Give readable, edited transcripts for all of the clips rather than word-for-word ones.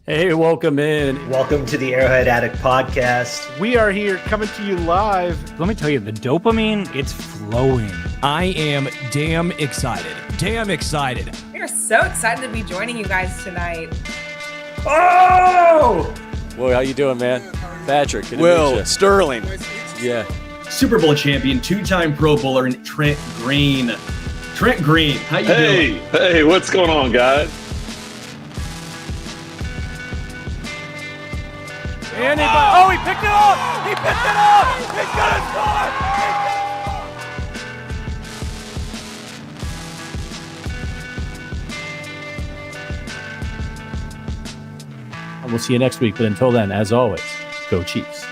Hey, welcome in. Welcome to the Arrowhead Addict podcast. We are here coming to you live. Let me tell you, the dopamine, it's flowing. I am damn excited. Damn excited. We are so excited to be joining you guys tonight. Oh! Well, how you doing, man? Patrick. Will, Sterling. Yeah. Super Bowl champion, two-time Pro Bowler, and Trent Green. Trent Green, how you doing? Hey, what's going on, guys? Oh, he picked it up! He picked it up! He's gonna score! And we'll see you next week. But until then, as always, go Chiefs.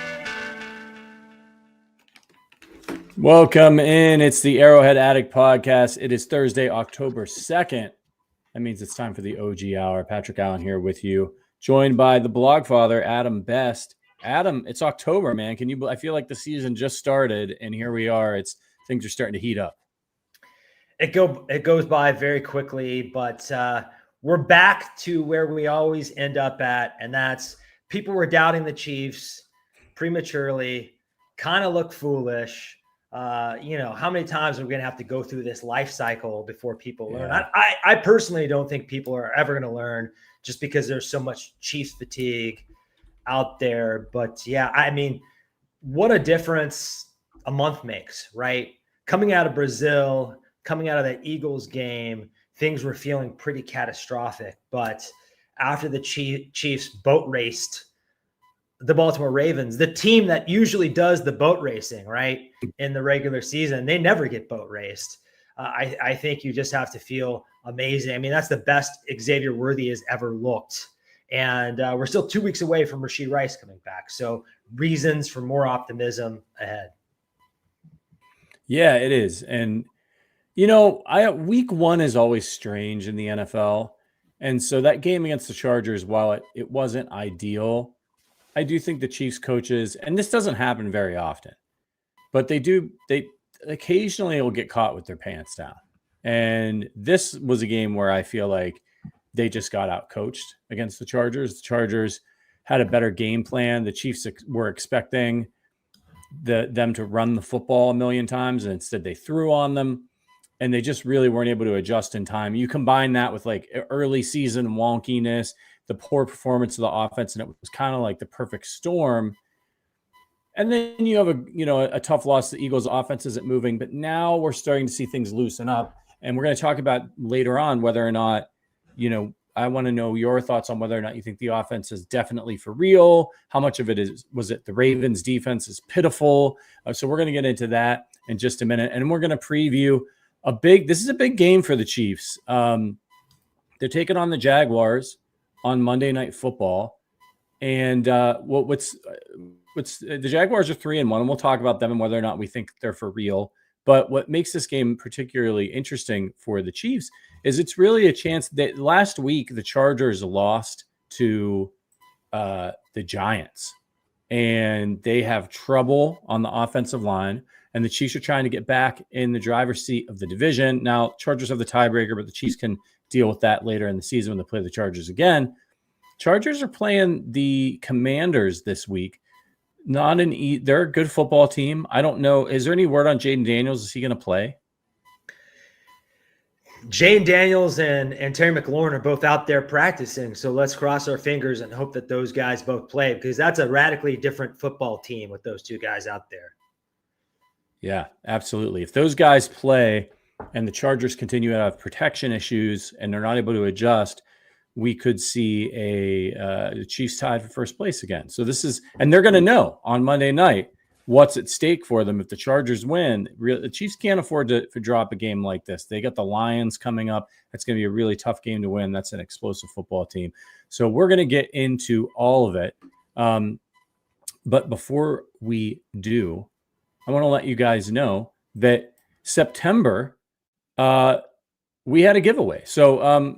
Welcome in. It's the Arrowhead Addict podcast. It is Thursday, October 2nd. That means it's time for the OG Hour. Patrick Allen here with you, joined by the blog father, Adam Best. Adam, it's October, man. I feel like the season just started, and here we are. Things are starting to heat up. It goes by very quickly, but we're back to where we always end up at, and that's people were doubting the Chiefs prematurely, kind of look foolish. How many times are we going to have to go through this life cycle before people learn? Yeah. I personally don't think people are ever going to learn just because there's so much Chiefs fatigue out there. But yeah, I mean, what a difference a month makes, right? Coming out of Brazil, coming out of that Eagles game, things were feeling pretty catastrophic. But after the Chiefs boat raced the Baltimore Ravens, the team that usually does the boat racing, right, in the regular season, they never get boat raced. I think you just have to feel amazing. I mean, that's the best Xavier Worthy has ever looked. And we're still 2 weeks away from Rashee Rice coming back. So reasons for more optimism ahead. Yeah, it is. And, week one is always strange in the NFL. And so that game against the Chargers, while it wasn't ideal, I do think the Chiefs coaches, and this doesn't happen very often, but they occasionally will get caught with their pants down. And this was a game where I feel like they just got out coached against the Chargers. The Chargers had a better game plan. The Chiefs were expecting them to run the football a million times, and instead they threw on them, and they just really weren't able to adjust in time. You combine that with like early season wonkiness, the poor performance of the offense, and it was kind of like the perfect storm. And then you have a tough loss. The Eagles' offense isn't moving, but now we're starting to see things loosen up. And we're going to talk about later on whether or not, I want to know your thoughts on whether or not you think the offense is definitely for real. How much of it was it the Ravens' defense is pitiful? So we're going to get into that in just a minute. And we're going to preview this is a big game for the Chiefs. They're taking on the Jaguars on Monday Night Football. And the Jaguars are 3-1, and we'll talk about them and whether or not we think they're for real. But what makes this game particularly interesting for the Chiefs is it's really a chance that last week the Chargers lost to the Giants, and they have trouble on the offensive line, and the Chiefs are trying to get back in the driver's seat of the division. Now, Chargers have the tiebreaker, but the Chiefs can deal with that later in the season when they play the Chargers again. Chargers are playing the Commanders this week. They're a good football team. I don't know. Is there any word on Jaden Daniels? Is he going to play? Jaden Daniels and Terry McLaurin are both out there practicing. So let's cross our fingers and hope that those guys both play, because that's a radically different football team with those two guys out there. Yeah, absolutely. If those guys play and the Chargers continue to have protection issues and they're not able to adjust, we could see the Chiefs tied for first place again. So and they're going to know on Monday night what's at stake for them. If the Chargers win, the Chiefs can't afford to drop a game like this. They got the Lions coming up. That's going to be a really tough game to win. That's an explosive football team. So we're going to get into all of it. But before we do, I want to let you guys know that September, we had a giveaway. So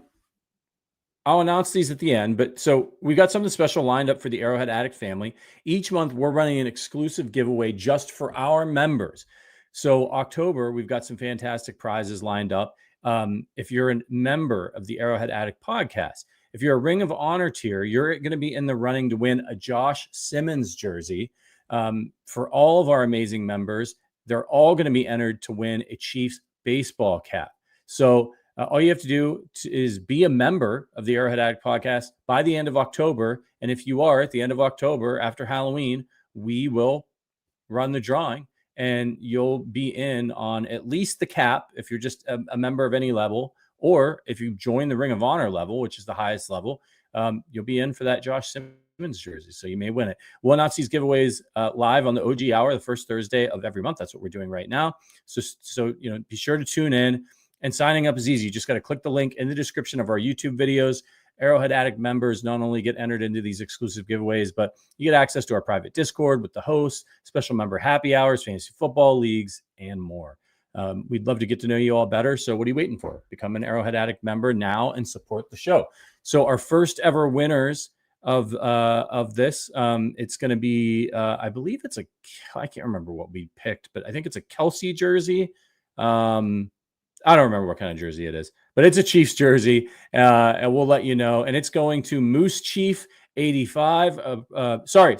I'll announce these at the end, but so we got something special lined up for the Arrowhead Addict family. Each month, we're running an exclusive giveaway just for our members. So October, we've got some fantastic prizes lined up. If you're a member of the Arrowhead Addict podcast, If you're a Ring of Honor tier, you're going to be in the running to win a Josh Simmons jersey. For all of our amazing members, they're all going to be entered to win a Chiefs baseball cap. So all you have to do is be a member of the Arrowhead Addict podcast by the end of October. And if you are at the end of October after Halloween, we will run the drawing and you'll be in on at least the cap if you're just a member of any level, or if you join the Ring of Honor level, which is the highest level, you'll be in for that Josh Simmons jersey. So you may win it. We'll announce these giveaways live on the OG Hour, the first Thursday of every month. That's what we're doing right now. So be sure to tune in. And signing up is easy. You just got to click the link in the description of our YouTube videos. Arrowhead Addict members not only get entered into these exclusive giveaways, but you get access to our private Discord with the hosts, special member happy hours, fantasy football leagues, and more. We'd love to get to know you all better. So what are you waiting for? Become an Arrowhead Addict member now and support the show. So our first ever winners of this, it's going to be, I believe it's I can't remember what we picked, but I think it's a Kelce jersey. I don't remember what kind of jersey it is, but it's a Chiefs jersey, and we'll let you know. And it's going to Moose Chief 85. Sorry.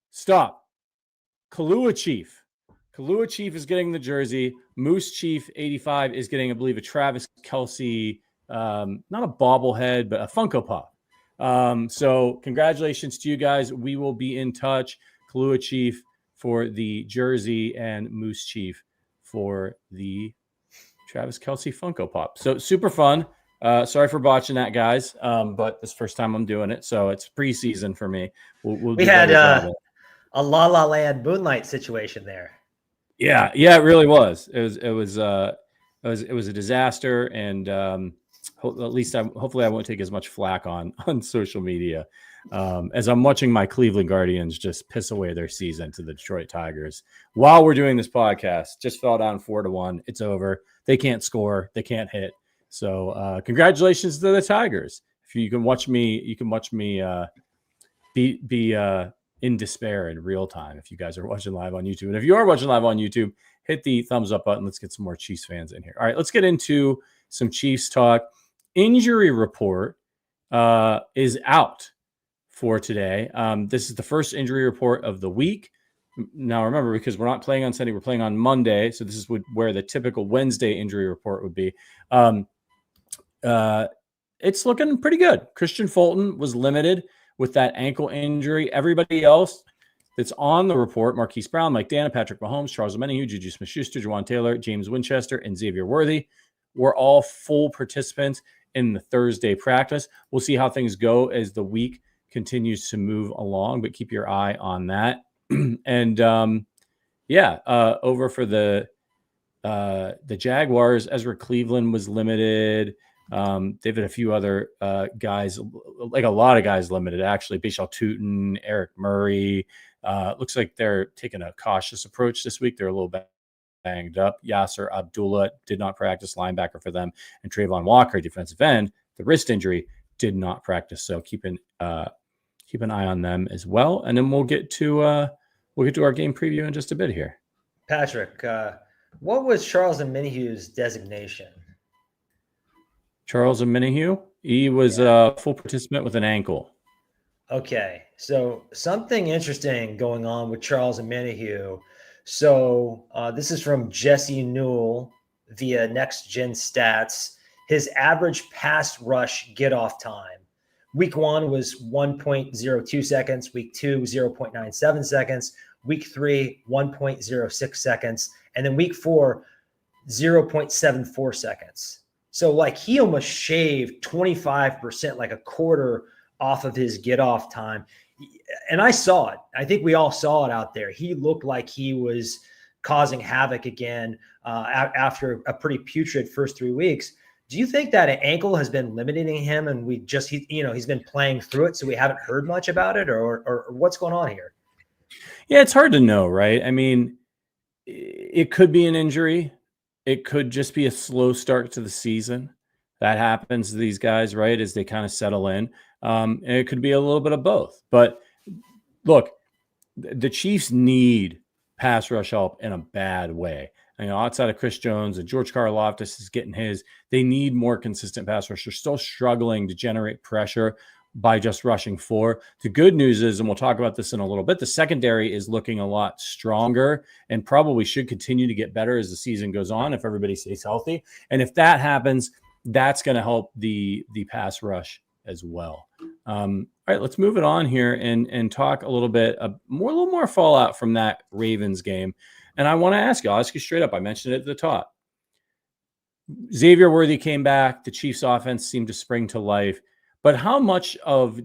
Stop. Kahlua Chief. Kahlua Chief is getting the jersey. Moose Chief 85 is getting, I believe, a Travis Kelce, not a bobblehead, but a Funko Pop. So congratulations to you guys. We will be in touch. Kahlua Chief for the jersey and Moose Chief for the Travis Kelce Funko Pop. So super fun. Sorry for botching that, guys. But this first time I'm doing it, so it's preseason for me. We had a La La Land Moonlight situation there. Yeah, it really was. It was a disaster, and at least hopefully I won't take as much flack on social media as I'm watching my Cleveland Guardians just piss away their season to the Detroit Tigers while we're doing this podcast. Just fell down 4-1. It's over. They can't score. They can't hit. So congratulations to the Tigers. If you can watch me, be in despair in real time if you guys are watching live on YouTube. And if you are watching live on YouTube, hit the thumbs up button. Let's get some more Chiefs fans in here. All right, let's get into some Chiefs talk. Injury report is out for today. This is the first injury report of the week. Now, remember, because we're not playing on Sunday, we're playing on Monday. So this is where the typical Wednesday injury report would be. It's looking pretty good. Christian Fulton was limited with that ankle injury. Everybody else that's on the report, Marquise Brown, Mike Dana, Patrick Mahomes, Charles Omenihu, Juju Smith-Schuster, Juwan Taylor, James Winchester, and Xavier Worthy were all full participants in the Thursday practice. We'll see how things go as the week continues to move along, but keep your eye on that. And over for the Jaguars, Ezra Cleveland was limited. They've had a few other guys, like a lot of guys limited, actually. Bashal Tootin, Eric Murray. Looks like they're taking a cautious approach this week. They're a little bit banged up. Yasser Abdullah did not practice, linebacker for them. And Trayvon Walker, defensive end, the wrist injury, did not practice. So keep an eye on them as well. And then we'll get to our game preview in just a bit here. Patrick, what was Charles Omenihu's designation? Charles Omenihu, he was a full participant with an ankle. Okay, so something interesting going on with Charles Omenihu. So this is from Jesse Nohl via Next Gen Stats. His average pass rush get off time. Week 1 was 1.02 seconds. Week 2, 0.97 seconds. Week 3, 1.06 seconds. And then week 4, 0.74 seconds. So like he almost shaved 25%, like a quarter off of his get off time. And I saw it. I think we all saw it out there. He looked like he was causing havoc again after a pretty putrid first 3 weeks. Do you think that an ankle has been limiting him and he's been playing through it, so we haven't heard much about it, or what's going on here? Yeah, it's hard to know, right? I mean, it could be an injury. It could just be a slow start to the season. That happens to these guys, right, as they kind of settle in. And it could be a little bit of both. But look, the Chiefs need pass rush help in a bad way. outside of Chris Jones and George Karlaftis is getting his. They need more consistent pass rush. They're still struggling to generate pressure by just rushing 4. The good news is, and we'll talk about this in a little bit, the secondary is looking a lot stronger and probably should continue to get better as the season goes on if everybody stays healthy. And if that happens, that's going to help the pass rush as well. All right, let's move it on here and talk a little bit a little more fallout from that Ravens game. And I want to ask you, I'll ask you straight up. I mentioned it at the top. Xavier Worthy came back. The Chiefs offense seemed to spring to life. But how much of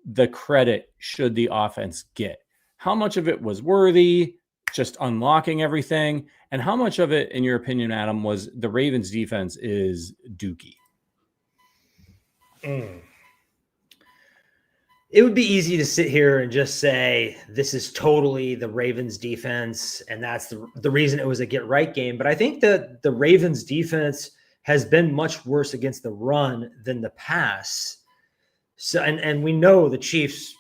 the credit should the offense get? How much of it was Worthy just unlocking everything? And how much of it, in your opinion, Adam, was the Ravens defense is dookie? It would be easy to sit here and just say this is totally the Ravens defense, and that's the reason it was a get-right game. But I think that the Ravens defense has been much worse against the run than the pass. So, and we know the Chiefs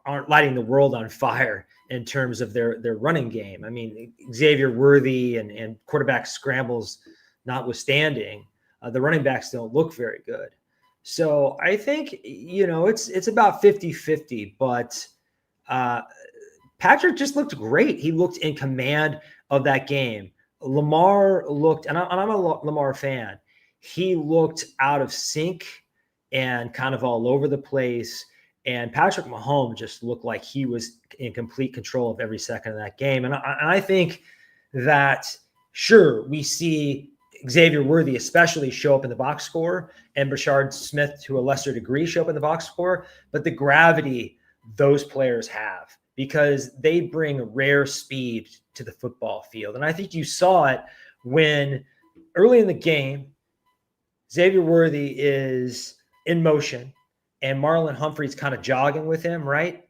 aren't lighting the world on fire in terms of their running game. I mean, Xavier Worthy and quarterback scrambles notwithstanding, the running backs don't look very good. So I think, it's about 50-50, but Patrick just looked great. He looked in command of that game. Lamar looked, and I'm a Lamar fan, he looked out of sync and kind of all over the place. And Patrick Mahomes just looked like he was in complete control of every second of that game. And I think that, sure, we see Xavier Worthy especially show up in the box score, and Brashard Smith to a lesser degree show up in the box score, but the gravity those players have, because they bring rare speed to the football field. And I think you saw it when early in the game, Xavier Worthy is in motion and Marlon Humphrey's kind of jogging with him, right?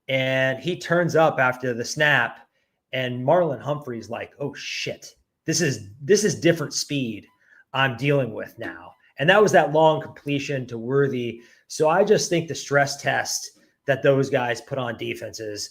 And he turns up after the snap, and Marlon Humphrey's like, oh shit, this is different speed I'm dealing with now. And that was that long completion to Worthy. So I just think the stress test that those guys put on defenses,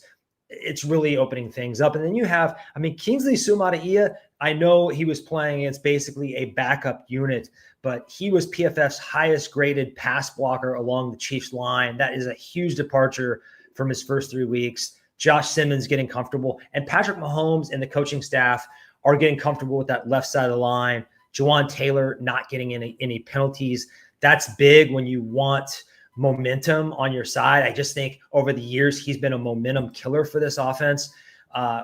it's really opening things up. And then you have, Kingsley Suamataia, I know he was playing against basically a backup unit, but he was PFF's highest graded pass blocker along the Chiefs line. That is a huge departure from his first 3 weeks. Josh Simmons getting comfortable, and Patrick Mahomes and the coaching staff are getting comfortable with that left side of the line. Jawan Taylor not getting any penalties. That's big when you want momentum on your side. I just think over the years, he's been a momentum killer for this offense,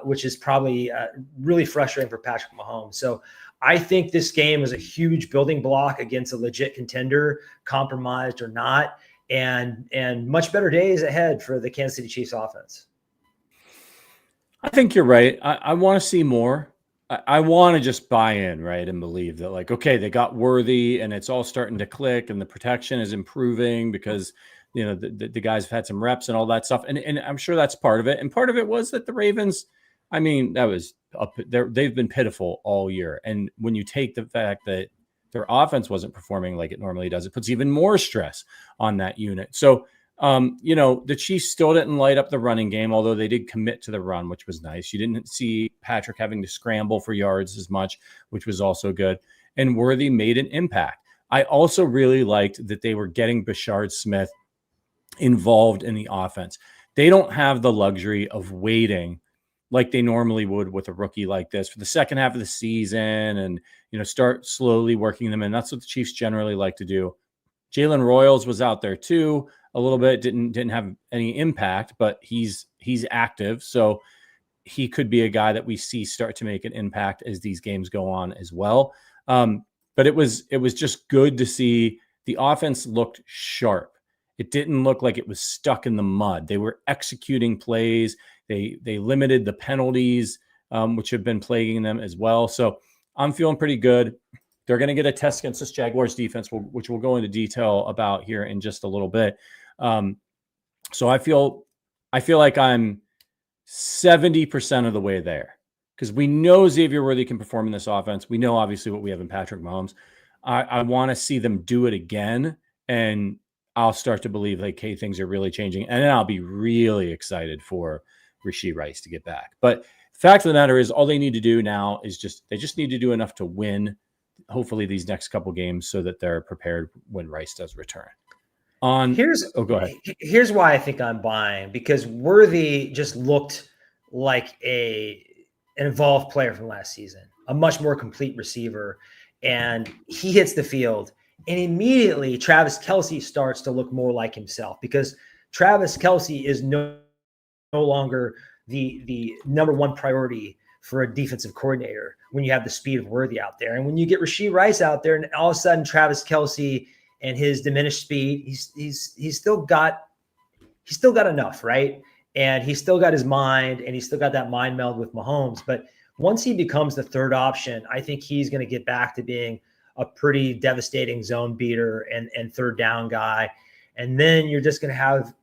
which is probably really frustrating for Patrick Mahomes. So I think this game is a huge building block against a legit contender, compromised or not, and much better days ahead for the Kansas City Chiefs offense. I think you're right. I want to see more. I want to just buy in, right, and believe that, like, okay, they got Worthy and it's all starting to click and the protection is improving because, the guys have had some reps and all that stuff. And I'm sure that's part of it. And part of it was that the Ravens, that was they've been pitiful all year. And when you take the fact that their offense wasn't performing like it normally does, it puts even more stress on that unit. So, the Chiefs still didn't light up the running game, although they did commit to the run, which was nice. You didn't see Patrick having to scramble for yards as much, which was also good. And Worthy made an impact. I also really liked that they were getting Brashard Smith involved in the offense. They don't have the luxury of waiting like they normally would with a rookie like this for the second half of the season and, start slowly working them in. That's what the Chiefs generally like to do. Jalen Royals was out there too a little bit, didn't have any impact, but he's active. So he could be a guy that we see start to make an impact as these games go on as well. But it was just good to see the offense looked sharp. It didn't look like it was stuck in the mud. They were executing plays. They limited the penalties, which have been plaguing them as well. So I'm feeling pretty good. They're going to get a test against this Jaguars defense, which we'll go into detail about here in just a little bit. So I feel like I'm 70% of the way there, because we know Xavier Worthy can perform in this offense. We know obviously what we have in Patrick Mahomes. I want to see them do it again, and I'll start to believe like, hey, things are really changing. And then I'll be really excited for Rashee Rice to get back. But Fact of the matter is, all they need to do now is they just need to do enough to win, hopefully, these next couple games so that they're prepared when Rice does return. Go ahead. Here's why I think I'm buying, because Worthy just looked like an involved player from last season, a much more complete receiver, and he hits the field, and immediately Travis Kelce starts to look more like himself, because Travis Kelce is no longer the number one priority for a defensive coordinator when you have the speed of Worthy out there. And when you get Rashee Rice out there, and all of a sudden Travis Kelce and his diminished speed, he's still got enough, right? And he's still got his mind, and he's still got that mind meld with Mahomes. But once he becomes the third option, I think he's going to get back to being a pretty devastating zone beater and third down guy. And then you're just going to have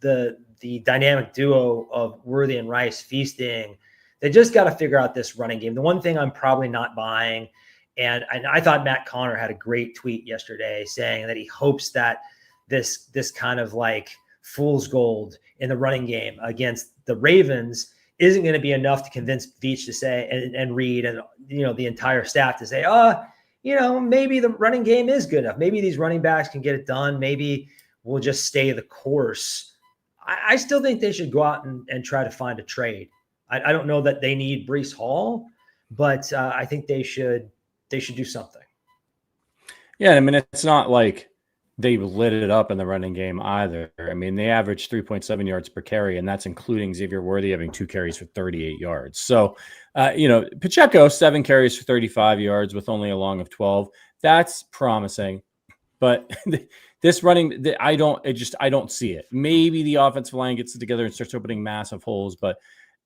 the dynamic duo of Worthy and Rice feasting. They just got to figure out this running game. The one thing I'm probably not buying, and I thought Matt Connor had a great tweet yesterday saying that he hopes that this kind of like fool's gold in the running game against the Ravens isn't going to be enough to convince Veach to say, and Reed and, the entire staff to say, maybe the running game is good enough. Maybe these running backs can get it done. Maybe we'll just stay the course. I still think they should go out and try to find a trade. I don't know that they need Breece Hall, but I think they should do something. Yeah, I mean, it's not like they lit it up in the running game either. I mean, they averaged 3.7 yards per carry, and that's including Xavier Worthy having 2 carries for 38 yards. So, Pacheco, 7 carries for 35 yards with only a long of 12. That's promising. But this running, I don't see it. Maybe the offensive line gets it together and starts opening massive holes, but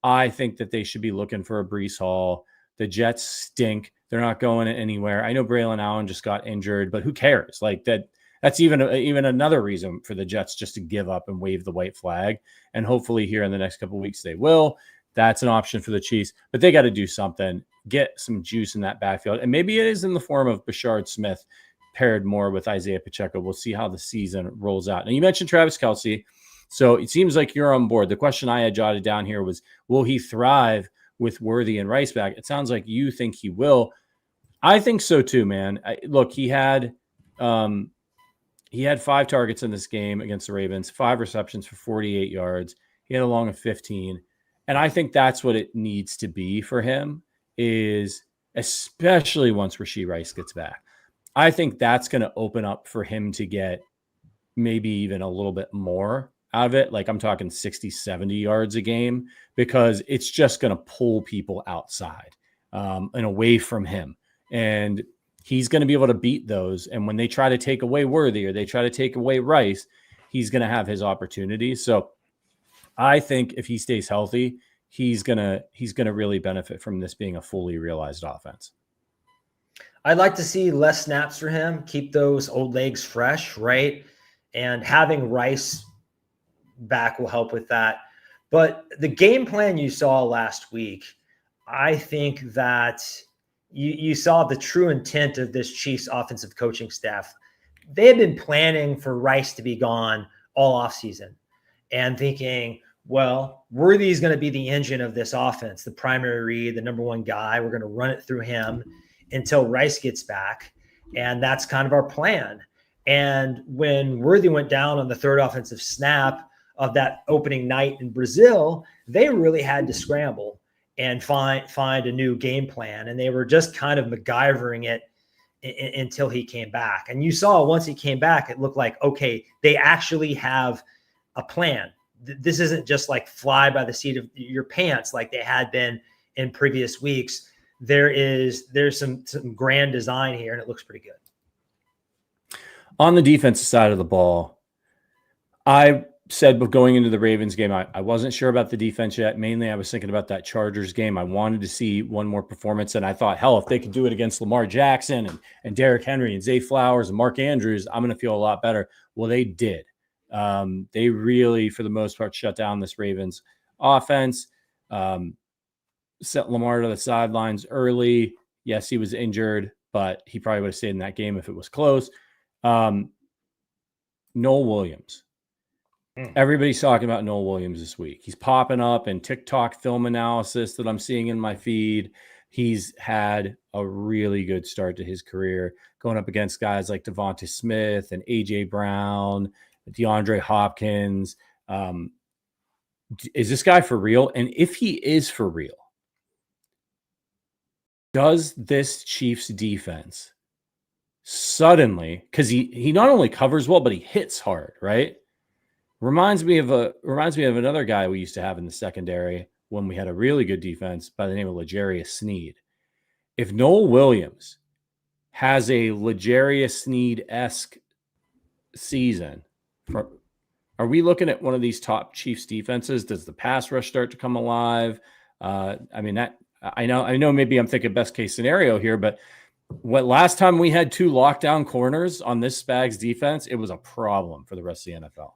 I think that they should be looking for a Breece Hall. The Jets stink. They're not going anywhere. I know Braylon Allen just got injured, but who cares? Like that's even another reason for the Jets just to give up and wave the white flag. And hopefully here in the next couple of weeks they will. That's an option for the Chiefs, but they got to do something, get some juice in that backfield. And maybe it is in the form of Bashard Smith paired more with Isaiah Pacheco. We'll see how the season rolls out. Now, you mentioned Travis Kelce, so it seems like you're on board. The question I had jotted down here was, will he thrive with Worthy and Rice back? It sounds like you think he will. I think so too, man. Look, he had 5 targets in this game against the Ravens, 5 receptions for 48 yards. He had a long of 15. And I think that's what it needs to be for him, is especially once Rashee Rice gets back. I think that's going to open up for him to get maybe even a little bit more out of it. Like I'm talking 60, 70 yards a game, because it's just going to pull people outside and away from him. And he's going to be able to beat those. And when they try to take away Worthy or they try to take away Rice, he's going to have his opportunities. So I think if he stays healthy, he's going to really benefit from this being a fully realized offense. I'd like to see less snaps for him, keep those old legs fresh, right? And having Rice back will help with that. But the game plan you saw last week, I think that you saw the true intent of this Chiefs offensive coaching staff. They had been planning for Rice to be gone all offseason and thinking, well, Worthy is going to be the engine of this offense, the primary read, the number one guy. We're going to run it through him until Rice gets back. And that's kind of our plan. And when Worthy went down on the third offensive snap of that opening night in Brazil, they really had to scramble and find a new game plan. And they were just kind of MacGyvering it until he came back. And you saw once he came back, it looked like, okay, they actually have a plan. This isn't just like fly by the seat of your pants like they had been in previous weeks. There's some grand design here, and it looks pretty good. On the defensive side of the ball, I said, but going into the Ravens game, I wasn't sure about the defense yet. Mainly, I was thinking about that Chargers game. I wanted to see one more performance, and I thought, hell, if they could do it against Lamar Jackson and Derrick Henry and Zay Flowers and Mark Andrews, I'm going to feel a lot better. Well, they did. They really, for the most part, shut down this Ravens offense, set Lamar to the sidelines early. Yes, he was injured, but he probably would have stayed in that game if it was close. Nohl Williams. Everybody's talking about Nohl Williams this week. He's popping up in TikTok film analysis that I'm seeing in my feed. He's had a really good start to his career, going up against guys like Devonta Smith and A.J. Brown, DeAndre Hopkins. Is this guy for real? And if he is for real, does this Chiefs defense suddenly, because he not only covers well, but he hits hard, right? Reminds me of another guy we used to have in the secondary when we had a really good defense by the name of L'Jarius Sneed. If Nohl Williams has a L'Jarius Sneed-esque season, are we looking at one of these top Chiefs defenses? Does the pass rush start to come alive? I know maybe I'm thinking best case scenario here, but last time we had 2 lockdown corners on this Spags defense, it was a problem for the rest of the NFL.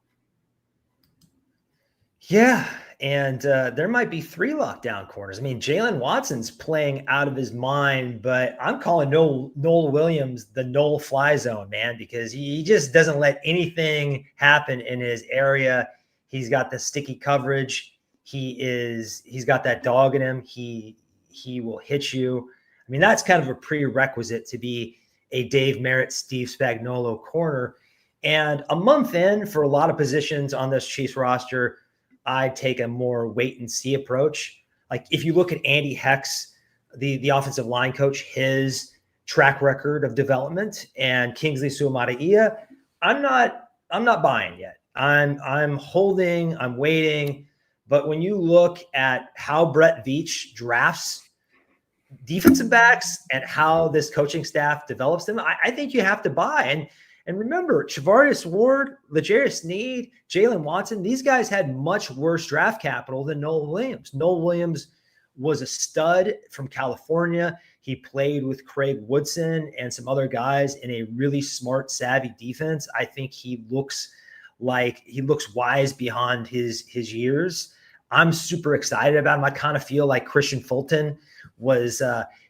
Yeah, and there might be 3 lockdown corners. I mean, Jalen Watson's playing out of his mind, but I'm calling Nohl Williams the Nohl fly zone, man, because he just doesn't let anything happen in his area. He's got the sticky coverage. He's got that dog in him. He will hit you. I mean, that's kind of a prerequisite to be a Dave Merritt, Steve Spagnuolo corner. And a month in, for a lot of positions on this Chiefs roster, I take a more wait and see approach. Like if you look at Andy Heck's, the offensive line coach, his track record of development, and Kingsley Suamataia, I'm not buying yet. I'm holding, I'm waiting. But when you look at how Brett Veach drafts defensive backs and how this coaching staff develops them, I think you have to buy. And remember, Charvarius Ward, L'Jarius Sneed, Jalen Watson, these guys had much worse draft capital than Nohl Williams. Nohl Williams was a stud from California. He played with Craig Woodson and some other guys in a really smart, savvy defense. I think he looks wise beyond his years. I'm super excited about him. I kind of feel like Christian Fulton was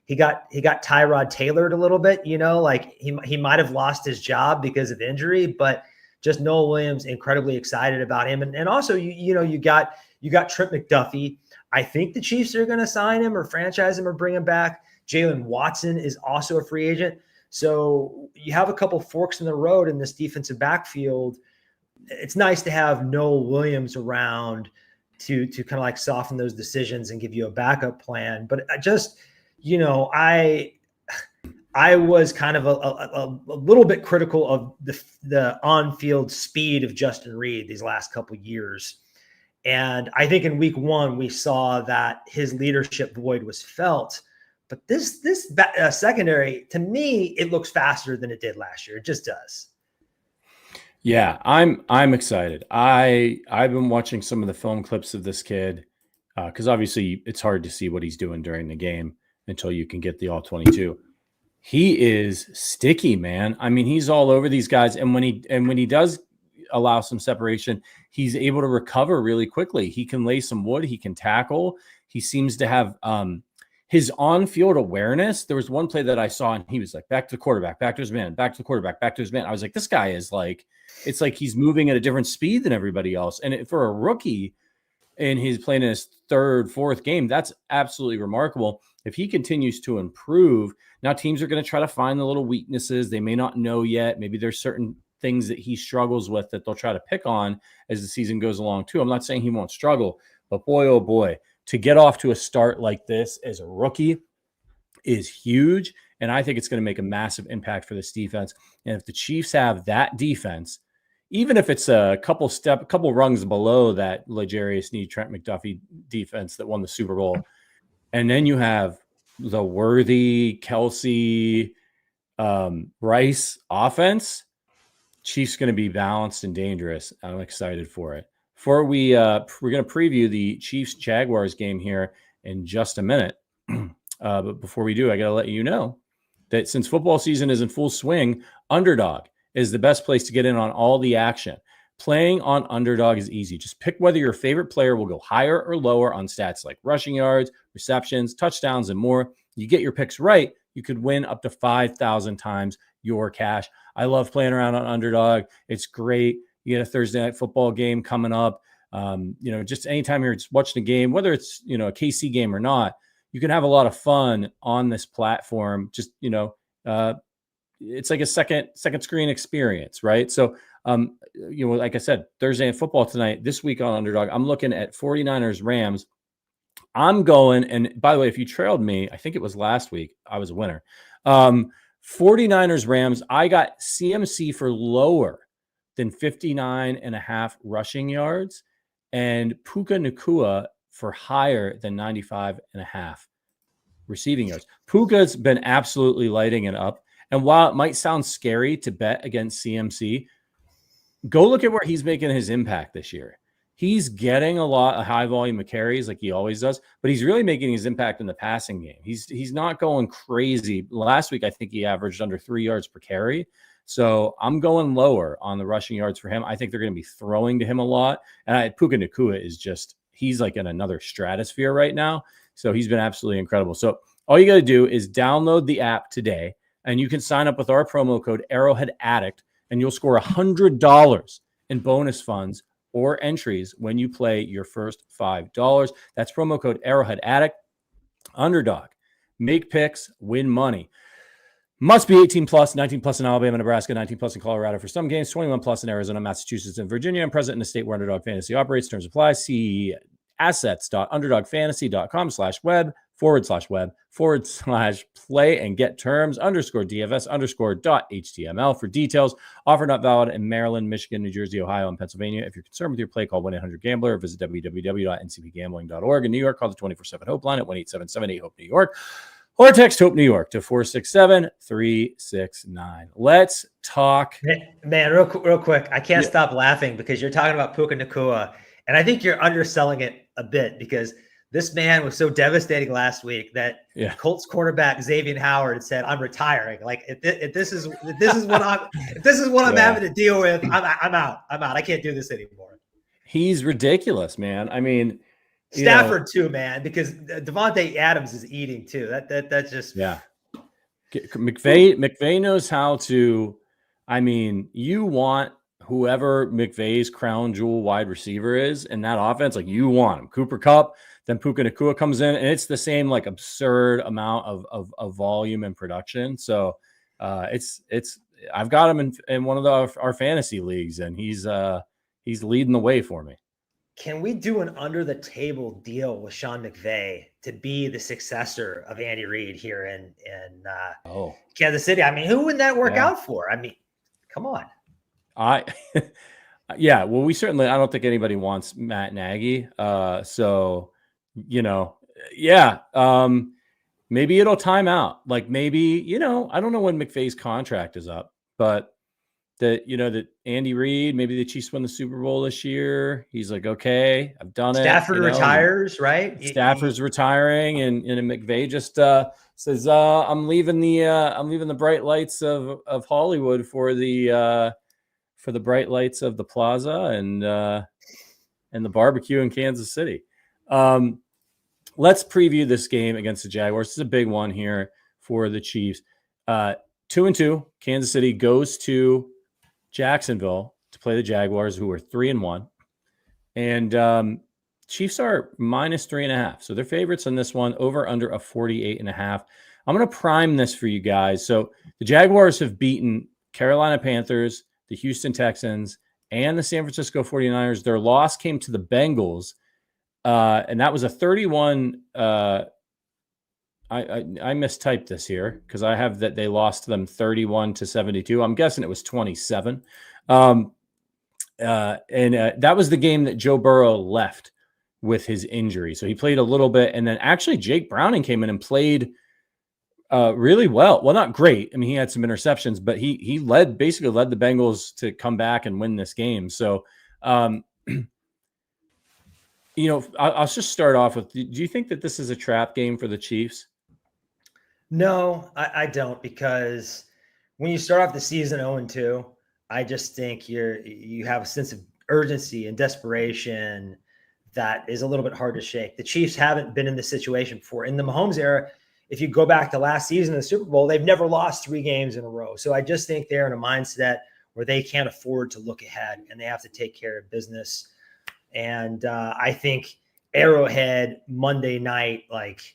he got Tyrod Taylored a little bit, like he might have lost his job because of injury, but just Nohl Williams, incredibly excited about him. And also, you got Trent McDuffie. I think the Chiefs are going to sign him or franchise him or bring him back. Jalen Watson is also a free agent. So you have a couple forks in the road in this defensive backfield. It's nice to have Nohl Williams around to kind of like soften those decisions and give you a backup plan. But I just, I was kind of a little bit critical of the on-field speed of Justin Reid these last couple of years. And I think in week 1, we saw that his leadership void was felt. But this secondary, to me, it looks faster than it did last year. It just does. Yeah, I'm excited. I've been watching some of the film clips of this kid because obviously it's hard to see what he's doing during the game until you can get the all 22. He is sticky, man. I mean, he's all over these guys, and when he does allow some separation, he's able to recover really quickly. He can lay some wood. He can tackle. He seems to have his on-field awareness. There was one play that I saw, and he was like, back to the quarterback, back to his man, back to the quarterback, back to his man. I was like, this guy is like, it's like he's moving at a different speed than everybody else. And for a rookie, and he's playing in his 3rd, 4th game, that's absolutely remarkable. If he continues to improve, now teams are going to try to find the little weaknesses they may not know yet. Maybe there's certain things that he struggles with that they'll try to pick on as the season goes along too. I'm not saying he won't struggle, but boy, oh boy, to get off to a start like this as a rookie is huge. And I think it's going to make a massive impact for this defense. And if the Chiefs have that defense, even if it's a couple rungs below that L'Jarius Sneed, Trent McDuffie defense that won the Super Bowl, and then you have the Worthy, Kelce, Rice offense, Chiefs going to be balanced and dangerous. I'm excited for it. Before we're going to preview the Chiefs Jaguars game here in just a minute. But before we do, I got to let you know that since football season is in full swing, Underdog is the best place to get in on all the action. Playing on Underdog is easy. Just pick whether your favorite player will go higher or lower on stats like rushing yards, receptions, touchdowns, and more. You get your picks right, you could win up to 5,000 times your cash. I love playing around on Underdog. It's great. You get a Thursday night football game coming up. Just anytime you're watching a game, whether it's, a KC game or not, you can have a lot of fun on this platform. Just, it's like a second screen experience, right? So, like I said, Thursday night football tonight, this week on Underdog, I'm looking at 49ers Rams. I'm going, and by the way, if you trailed me, I think it was last week, I was a winner. 49ers Rams, I got CMC for lower than 59.5 rushing yards, and Puka Nacua for higher than 95.5 receiving yards. Puka's been absolutely lighting it up. And while it might sound scary to bet against CMC, go look at where he's making his impact this year. He's getting a lot of high volume of carries like he always does, but he's really making his impact in the passing game. He's not going crazy. Last week, I think he averaged under 3 yards per carry. So I'm going lower on the rushing yards for him. I think they're going to be throwing to him a lot. And Puka Nacua is he's like in another stratosphere right now. So he's been absolutely incredible. So all you got to do is download the app today, and you can sign up with our promo code Arrowhead Addict, and you'll score $100 in bonus funds or entries when you play your first $5. That's promo code Arrowhead Addict. Underdog. Make picks, win money. Must be 18 plus, 19 plus in Alabama, Nebraska, 19 plus in Colorado for some games, 21 plus in Arizona, Massachusetts, and Virginia. I'm present in the state where Underdog Fantasy operates. Terms apply. See assets.underdogfantasy.com/web/play and get terms _DFS_.html for details. Offer not valid in Maryland, Michigan, New Jersey, Ohio, and Pennsylvania. If you're concerned with your play, call 1-800-GAMBLER or visit www.ncpgambling.org. In New York, call the 24/7 Hope line at 1-877-8-HOPE-NEW YORK or text Hope New York to 467-369. Let's talk. Man, real quick. I can't stop laughing because you're talking about Puka Nacua, and I think you're underselling it a bit because this man was so devastating last week that Colts cornerback Xavier Howard said, "I'm retiring." Like if this is what I'm having to deal with, I'm out. I can't do this anymore. He's ridiculous, man. I mean, Stafford too, man, because Devontae Adams is eating too. That's just McVay knows how to. I mean, you want whoever McVay's crown jewel wide receiver is in that offense, like you want him. Cooper Kupp, then Puka Nacua comes in, and it's the same like absurd amount of volume and production. So it's I've got him in one of our fantasy leagues, and he's leading the way for me. Can we do an under the table deal with Sean McVay to be the successor of Andy Reid here in Kansas City? I mean, who would that work out for? I mean, come on. Well, we certainly, I don't think anybody wants Matt Nagy. Maybe it'll time out. Like maybe, I don't know when McVay's contract is up, but that Andy Reid, maybe the Chiefs win the Super Bowl this year. He's like, okay, I've done it. Stafford retires, right? Stafford's retiring, and McVay just says, I'm leaving the bright lights of Hollywood for the bright lights of the plaza and the barbecue in Kansas City. Let's preview this game against the Jaguars. This is a big one here for the Chiefs. 2-2, Kansas City goes to Jacksonville to play the Jaguars, who are 3-1. And Chiefs are -3.5. So they're favorites on this one, over under a 48.5. I'm going to prime this for you guys. So the Jaguars have beaten Carolina Panthers, the Houston Texans, and the San Francisco 49ers. Their loss came to the Bengals, and that was a 31. I mistyped this here because I have that they lost them 31-72. I'm guessing it was 27. And that was the game that Joe Burrow left with his injury. So he played a little bit, and then actually Jake Browning came in and played really well. Well, not great. I mean, he had some interceptions, but he basically led the Bengals to come back and win this game. So, I'll just start off with, do you think that this is a trap game for the Chiefs? No, I don't, because when you start off the season 0-2, I just think you have a sense of urgency and desperation that is a little bit hard to shake. The Chiefs haven't been in this situation before. In the Mahomes era, if you go back to last season in the Super Bowl, they've never lost 3 games in a row. So I just think they're in a mindset where they can't afford to look ahead and they have to take care of business. And I think Arrowhead Monday night, like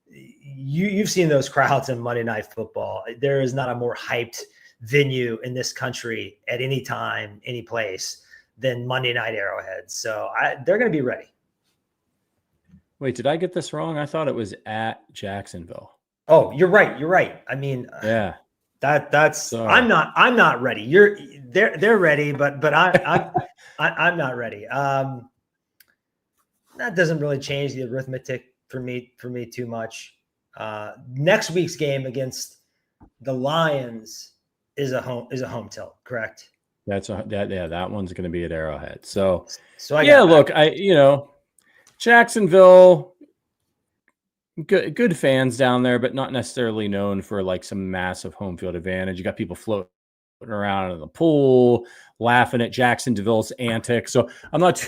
you've seen those crowds in Monday Night Football. There is not a more hyped venue in this country at any time, any place than Monday Night Arrowhead. So they're going to be ready. Wait, did I get this wrong? I thought it was at Jacksonville. Oh, you're right. You're right. I mean, yeah, that's. Sorry. I'm not ready. They're ready, but I'm not ready. That doesn't really change the arithmetic for me too much. Next week's game against the Lions is a home tilt, correct? That one's going to be at Arrowhead. So look, Jacksonville, good fans down there, but not necessarily known for like some massive home field advantage. You got people floating around in the pool, laughing at Jacksonville's antics. So I'm not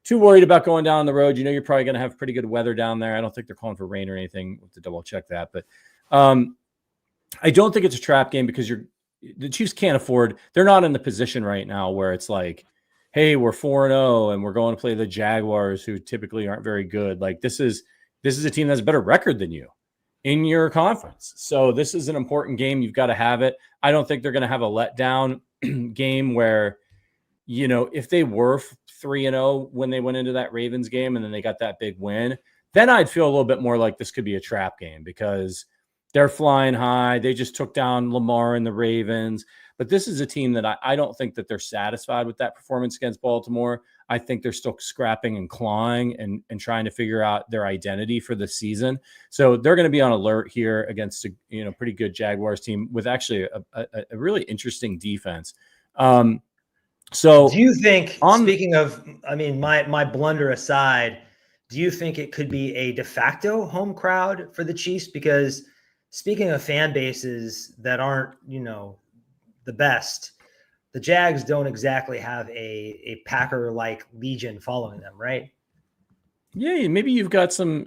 too worried about going down the road. You're probably going to have pretty good weather down there. I don't think they're calling for rain or anything. We'll have to double check that. But I don't think it's a trap game because the Chiefs can't afford. They're not in the position right now where it's like, hey, we're 4-0 and we're going to play the Jaguars, who typically aren't very good. Like this is a team that has a better record than you in your conference. So this is an important game. You've got to have it. I don't think they're going to have a letdown game where, if they were 3-0 when they went into that Ravens game and then they got that big win, then I'd feel a little bit more like this could be a trap game because they're flying high. They just took down Lamar and the Ravens. But this is a team that I don't think that they're satisfied with that performance against Baltimore. I think they're still scrapping and clawing and trying to figure out their identity for the season. So they're going to be on alert here against a pretty good Jaguars team with actually a really interesting defense. So do you think, speaking of, my blunder aside, do you think it could be a de facto home crowd for the Chiefs? Because speaking of fan bases that aren't, the best, the Jags don't exactly have a Packer-like legion following them, right? Yeah, maybe you've got some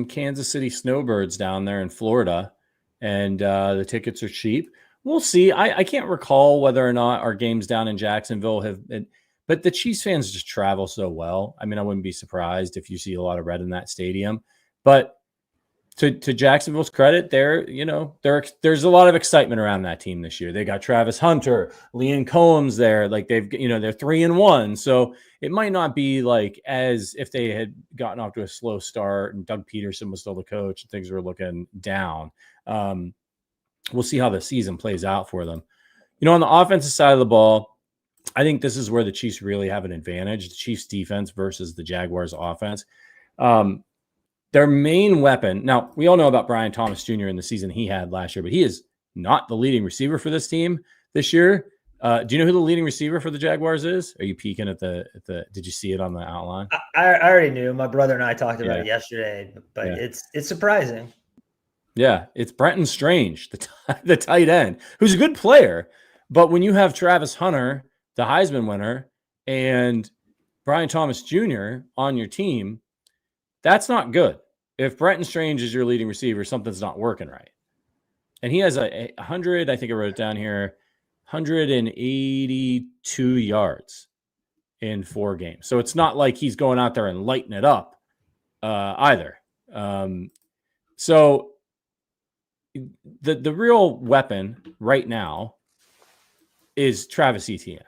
Kansas City snowbirds down there in Florida, and the tickets are cheap. We'll see. I can't recall whether or not our games down in Jacksonville have been, but the Chiefs fans just travel so well. I wouldn't be surprised if you see a lot of red in that stadium. But to Jacksonville's credit, there's a lot of excitement around that team this year. They got Travis Hunter, Liam Combs there. Like they're 3-1. So it might not be like as if they had gotten off to a slow start and Doug Peterson was still the coach and things were looking down. We'll see how the season plays out for them. On the offensive side of the ball, I think this is where the Chiefs really have an advantage. The Chiefs defense versus the Jaguars offense. Their main weapon. Now, we all know about Brian Thomas Jr. in the season he had last year, but he is not the leading receiver for this team this year. Do you know who the leading receiver for the Jaguars is? Are you peeking at the did you see it on the outline? I already knew. My brother and I talked about it yesterday, but it's surprising. Yeah, it's Brenton Strange, the tight end, who's a good player. But when you have Travis Hunter, the Heisman winner, and Brian Thomas Jr. on your team, that's not good. If Brenton Strange is your leading receiver, something's not working right. And he has a 100, I think I wrote it down here, 182 yards in 4 games. So it's not like he's going out there and lighting it up either. So the real weapon right now is Travis Etienne.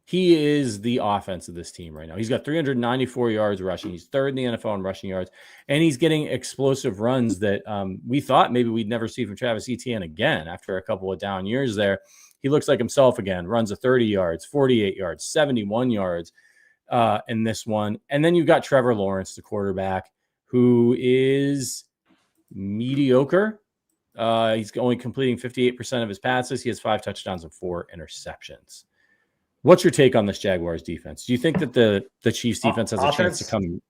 He is the offense of this team right now. He's got 394 yards rushing. He's third in the NFL in rushing yards, and he's getting explosive runs that we thought maybe we'd never see from Travis Etienne again after a couple of down years there. He looks like himself again, runs a 30 yards, 48 yards, 71 yards in this one. And then you've got Trevor Lawrence, the quarterback, who is mediocre. He's only completing 58% of his passes. He has 5 touchdowns and 4 interceptions. What's your take on this Jaguars defense? Do you think that the Chiefs defense has a chance to come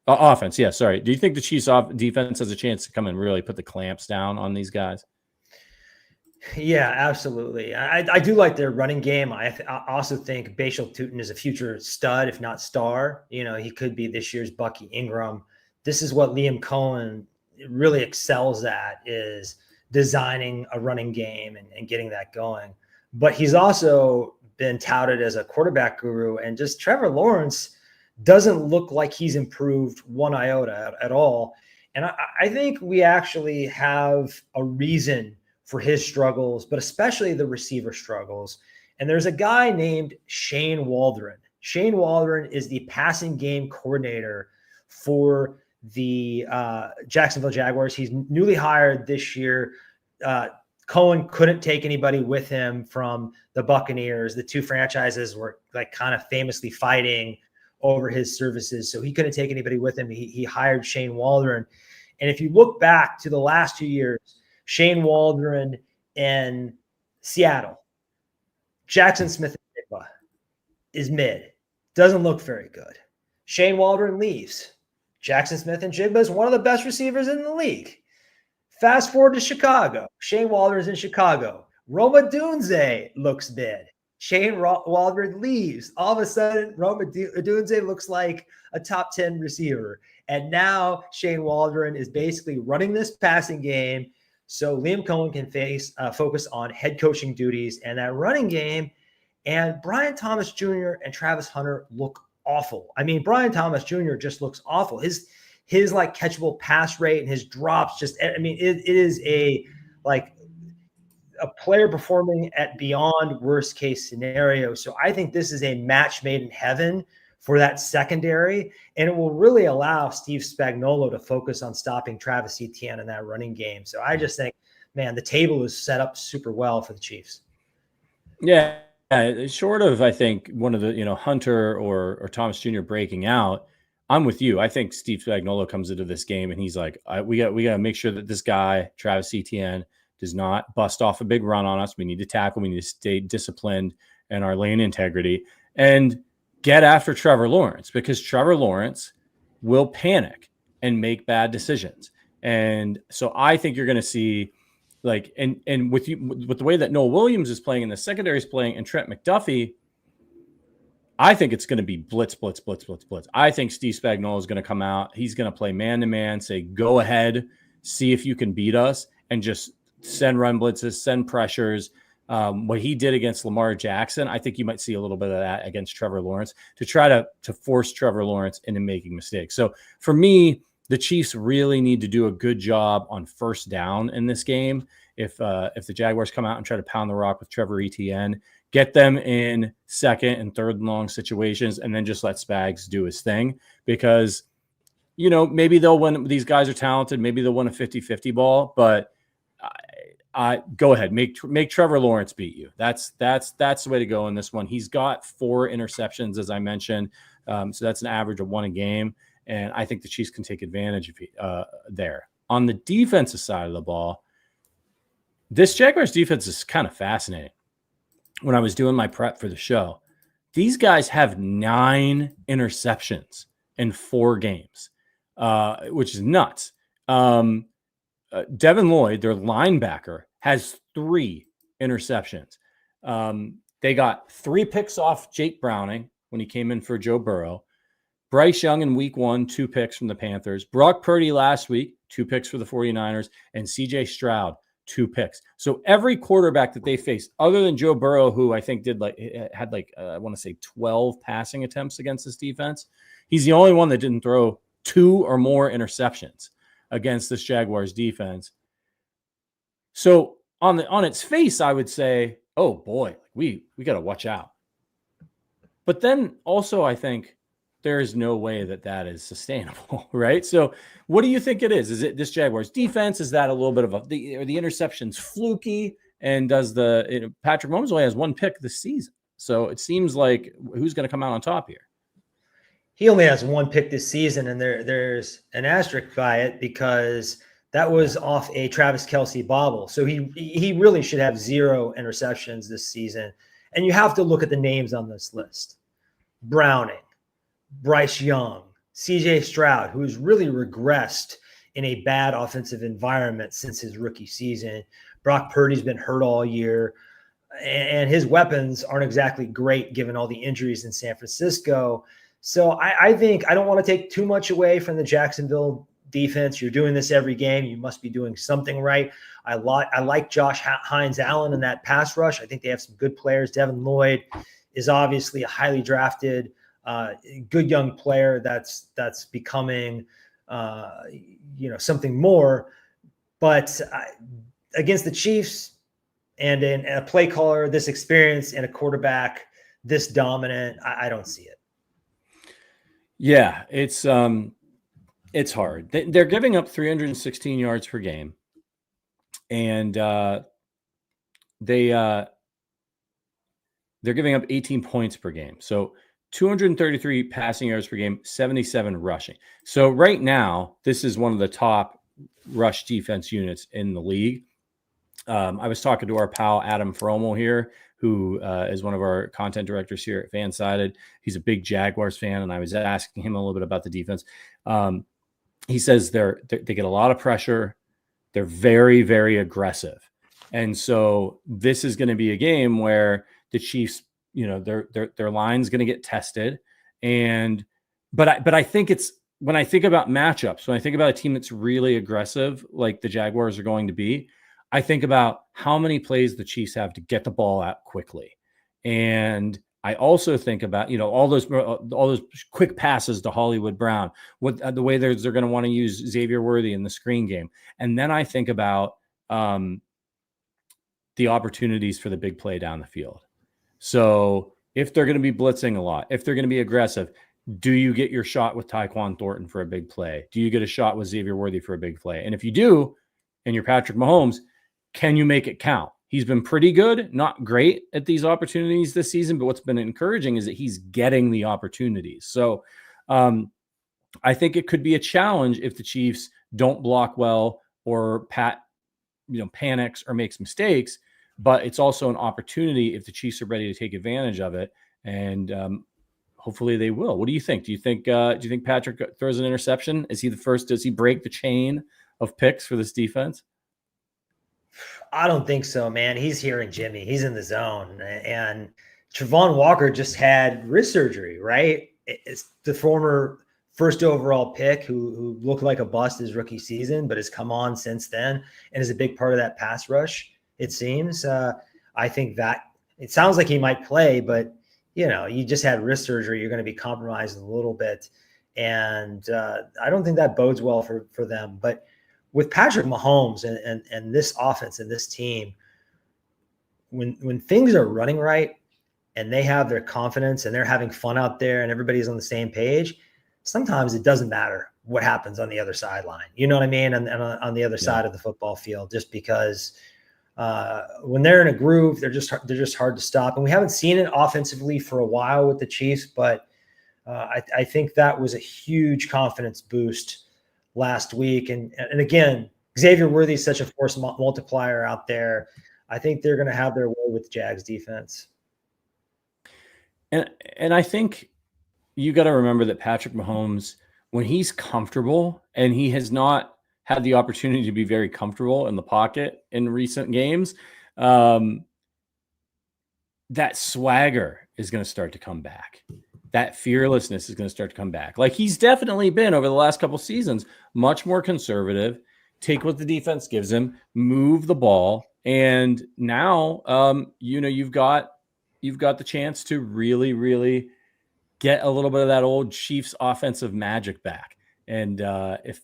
offense? Yeah, sorry. Do you think the Chiefs defense has a chance to come and really put the clamps down on these guys? Yeah, absolutely. I do like their running game. I also think Bashal Tutin is a future stud, if not star. He could be this year's Bucky Ingram. This is what Liam Cohen really excels at, is designing a running game and getting that going. But he's also been touted as a quarterback guru, and just Trevor Lawrence doesn't look like he's improved one iota at all. And I think we actually have a reason for his struggles, but especially the receiver struggles. And there's a guy named Shane Waldron. Shane Waldron is the passing game coordinator for the Jacksonville Jaguars. He's newly hired this year. Cohen couldn't take anybody with him from the Buccaneers. The two franchises were like kind of famously fighting over his services, so he couldn't take anybody with him. He hired Shane Waldron. And if you look back to the last 2 years, Shane Waldron in Seattle, Jackson Smith-Njigba is mid. Doesn't look very good. Shane Waldron leaves. Jackson Smith-Njigba is one of the best receivers in the league. Fast forward to Chicago. Shane Waldron is in Chicago. Roma Dunze looks mid. Shane Waldron leaves. All of a sudden, Roma Dunze looks like a top 10 receiver. And now Shane Waldron is basically running this passing game so Liam Cohen can focus on head coaching duties and that running game. And Brian Thomas Jr. and Travis Hunter look awful. I mean, Brian Thomas Jr. just looks awful. His like catchable pass rate and his drops just, I mean, it is a player performing at beyond worst case scenario. So I think this is a match made in heaven for that secondary, and it will really allow Steve Spagnuolo to focus on stopping Travis Etienne in that running game. So I just think, man, the table is set up super well for the Chiefs. Yeah. Short of, I think, one of the, Hunter or Thomas Jr. breaking out, I'm with you. I think Steve Spagnuolo comes into this game and he's like, we got to make sure that this guy, Travis Etienne, does not bust off a big run on us. We need to tackle. We need to stay disciplined in our lane integrity and get after Trevor Lawrence, because Trevor Lawrence will panic and make bad decisions. And so I think you're going to see with the way that Nohl Williams is playing and the secondary is playing and Trent McDuffie, I think it's going to be blitz. I think Steve Spagnuolo is going to come out. He's going to play man-to-man, say, go ahead, see if you can beat us, and just send run blitzes, send pressures. What he did against Lamar Jackson, I think you might see a little bit of that against Trevor Lawrence to try to force Trevor Lawrence into making mistakes. So for me, the Chiefs really need to do a good job on first down in this game. If the Jaguars come out and try to pound the rock with Trevor Etienne, get them in second and third and long situations, and then just let Spags do his thing, because, maybe they'll win. These guys are talented. Maybe they'll win a 50-50 ball, but go ahead, make Trevor Lawrence beat you. That's the way to go in this one. He's got 4 interceptions, as I mentioned, so that's an average of 1 a game, and I think the Chiefs can take advantage of there. On the defensive side of the ball, this Jaguars defense is kind of fascinating. When I was doing my prep for the show, these guys have 9 interceptions in 4 games, which is nuts. Devin Lloyd, their linebacker, has 3 interceptions. They got 3 picks off Jake Browning when he came in for Joe Burrow. Bryce Young in week 1, 2 picks from the Panthers. Brock Purdy last week, 2 picks for the 49ers. And CJ Stroud, 2 picks. So every quarterback that they faced, other than Joe Burrow, who I think had I want to say 12 passing attempts against this defense, he's the only one that didn't throw 2 or more interceptions against this Jaguars defense. So on its face, I would say, oh boy, we got to watch out. But then also, I think there is no way that is sustainable, right? So what do you think it is? Is it this Jaguars defense? Is that a little bit of the interceptions fluky? And does Patrick Mahomes only has 1 pick this season? So it seems like who's going to come out on top here? He only has 1 pick this season, and there's an asterisk by it because that was off a Travis Kelce bobble. So he really should have 0 interceptions this season. And you have to look at the names on this list. Browning, Bryce Young, CJ Stroud, who has really regressed in a bad offensive environment since his rookie season. Brock Purdy's been hurt all year, and his weapons aren't exactly great given all the injuries in San Francisco. So I think I don't want to take too much away from the Jacksonville defense. You're doing this every game. You must be doing something right. I like Josh Hines Allen in that pass rush. I think they have some good players. Devin Lloyd is obviously a highly drafted, good young player that's becoming, something more. But against the Chiefs and in a play caller this experience and a quarterback this dominant, I don't see it. Yeah, it's hard. They're giving up 316 yards per game, and they're giving up 18 points per game. So 233 passing yards per game, 77 rushing. So right now, this is one of the top rush defense units in the league. I was talking to our pal Adam Fromo here, who is one of our content directors here at Fansided. He's a big Jaguars fan, and I was asking him a little bit about the defense. He says they get a lot of pressure. They're very, very aggressive. And so this is going to be a game where the Chiefs, their line's going to get tested. But I think it's, when I think about matchups, when I think about a team that's really aggressive, like the Jaguars are going to be, I think about how many plays the Chiefs have to get the ball out quickly. And I also think about, all those quick passes to Hollywood Brown, the way they're going to want to use Xavier Worthy in the screen game. And then I think about the opportunities for the big play down the field. So if they're going to be blitzing a lot, if they're going to be aggressive, do you get your shot with Tyquan Thornton for a big play? Do you get a shot with Xavier Worthy for a big play? And if you do, and you're Patrick Mahomes, can you make it count? He's been pretty good, not great at these opportunities this season, but what's been encouraging is that he's getting the opportunities. So I think it could be a challenge if the Chiefs don't block well or panics or makes mistakes, but it's also an opportunity if the Chiefs are ready to take advantage of it. And hopefully they will. What do you think? Do you think Patrick throws an interception? Is he the first? Does he break the chain of picks for this defense? I don't think so, man. He's hearing Jimmy. He's in the zone. And Travon Walker just had wrist surgery, right? It's the former first overall pick who looked like a bust his rookie season, but has come on since then and is a big part of that pass rush, it seems. I think that it sounds like he might play, but, you just had wrist surgery. You're going to be compromised a little bit. And I don't think that bodes well for them. But with Patrick Mahomes and this offense and this team, when things are running right and they have their confidence and they're having fun out there and everybody's on the same page, sometimes it doesn't matter what happens on the other sideline. You know what I mean? And on the other side of the football field, just because when they're in a groove, they're just hard to stop. And we haven't seen it offensively for a while with the Chiefs, but I think that was a huge confidence boost last week. And again, Xavier Worthy is such a force multiplier out there. I think they're going to have their way with the Jags defense. And I think you got to remember that Patrick Mahomes, when he's comfortable, and he has not had the opportunity to be very comfortable in the pocket in recent games, that swagger is going to start to come back. That fearlessness is going to start to come back. Like he's definitely been over the last couple seasons, much more conservative, take what the defense gives him, move the ball. And now, you've got the chance to really, really get a little bit of that old Chiefs offensive magic back. And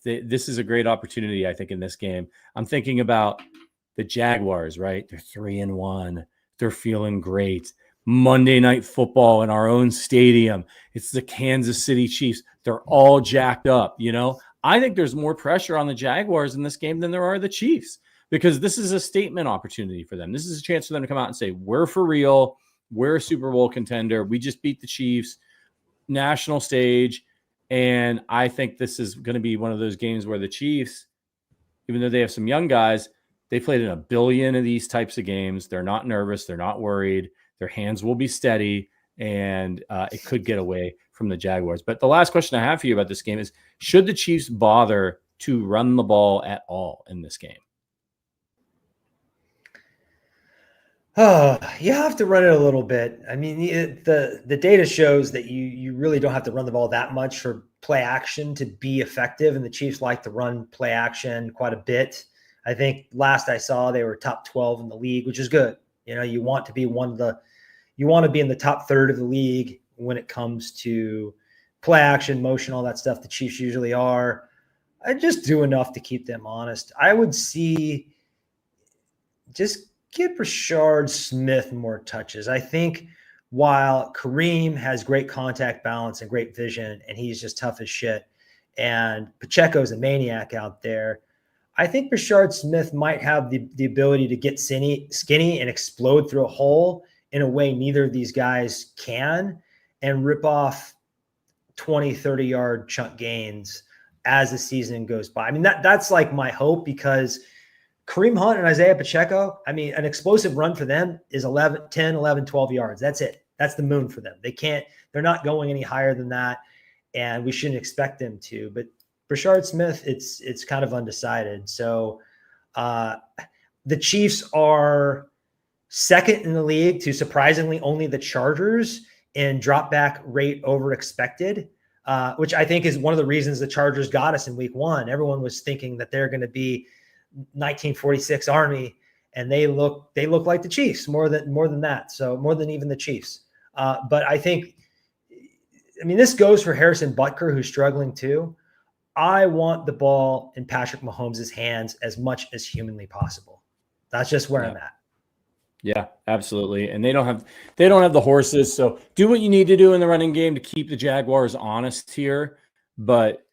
this is a great opportunity, I think, in this game. I'm thinking about the Jaguars, right? They're 3-1. They're feeling great. Monday Night Football in our own stadium. It's the Kansas City Chiefs. They're all jacked up, I think there's more pressure on the Jaguars in this game than there are the Chiefs, because this is a statement opportunity for them. This is a chance for them to come out and say, we're for real. We're a Super Bowl contender. We just beat the Chiefs, national stage. And I think this is going to be one of those games where the Chiefs, even though they have some young guys, they played in a billion of these types of games. They're not nervous. They're not worried. Their hands will be steady, and it could get away from the Jaguars. But the last question I have for you about this game is, should the Chiefs bother to run the ball at all in this game? You have to run it a little bit. I mean, the data shows that you really don't have to run the ball that much for play action to be effective, and the Chiefs like to run play action quite a bit. I think last I saw they were top 12 in the league, which is good. You want to be in the top third of the league when it comes to play action, motion, all that stuff. The Chiefs usually are. I just do enough to keep them honest. I would see just give Rashard Smith more touches. I think while Kareem has great contact balance and great vision, and he's just tough as shit, and Pacheco's a maniac out there, I think Rashard Smith might have the ability to get skinny and explode through a hole in a way neither of these guys can, and rip off 20, 30-yard chunk gains as the season goes by. I mean, that's like my hope, because Kareem Hunt and Isaiah Pacheco, I mean, an explosive run for them is 10, 11, 12 yards. That's it. That's the moon for them. They're not going any higher than that, and we shouldn't expect them to. But Rashard Smith, it's kind of undecided. So the Chiefs are second in the league to surprisingly only the Chargers in drop back rate over expected, which I think is one of the reasons the Chargers got us in week 1. Everyone was thinking that they're going to be 1946 Army, and they look like the Chiefs more than that. So more than even the Chiefs. But I think, this goes for Harrison Butker, who's struggling too. I want the ball in Patrick Mahomes' hands as much as humanly possible. That's just where I'm at. Yeah, absolutely. And they don't have the horses. So do what you need to do in the running game to keep the Jaguars honest here, but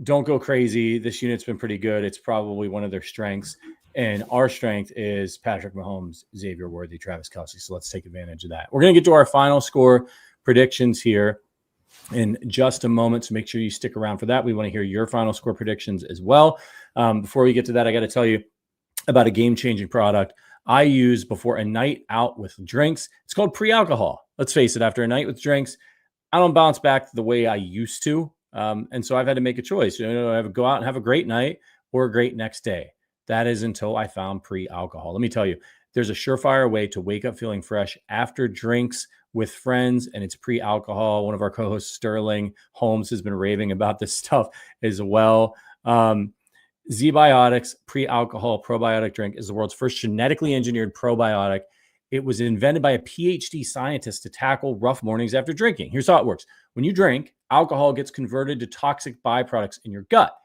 don't go crazy. This unit's been pretty good. It's probably one of their strengths. And our strength is Patrick Mahomes, Xavier Worthy, Travis Kelce. So let's take advantage of that. We're going to get to our final score predictions here in just a moment. So make sure you stick around for that. We want to hear your final score predictions as well. Before we get to that, I got to tell you about a game-changing product I use before a night out with drinks. It's called pre-alcohol. Let's face it, after a night with drinks, I don't bounce back the way I used to. And so I've had to make a choice. I have to go out and have a great night or a great next day. That is until I found pre-alcohol. Let me tell you, there's a surefire way to wake up feeling fresh after drinks with friends, and it's pre-alcohol. One of our co-hosts, Sterling Holmes, has been raving about this stuff as well. Z-Biotics pre-alcohol probiotic drink is the world's first genetically engineered probiotic. It was invented by a PhD scientist to tackle rough mornings after drinking. Here's how it works. When you drink, alcohol gets converted to toxic byproducts in your gut.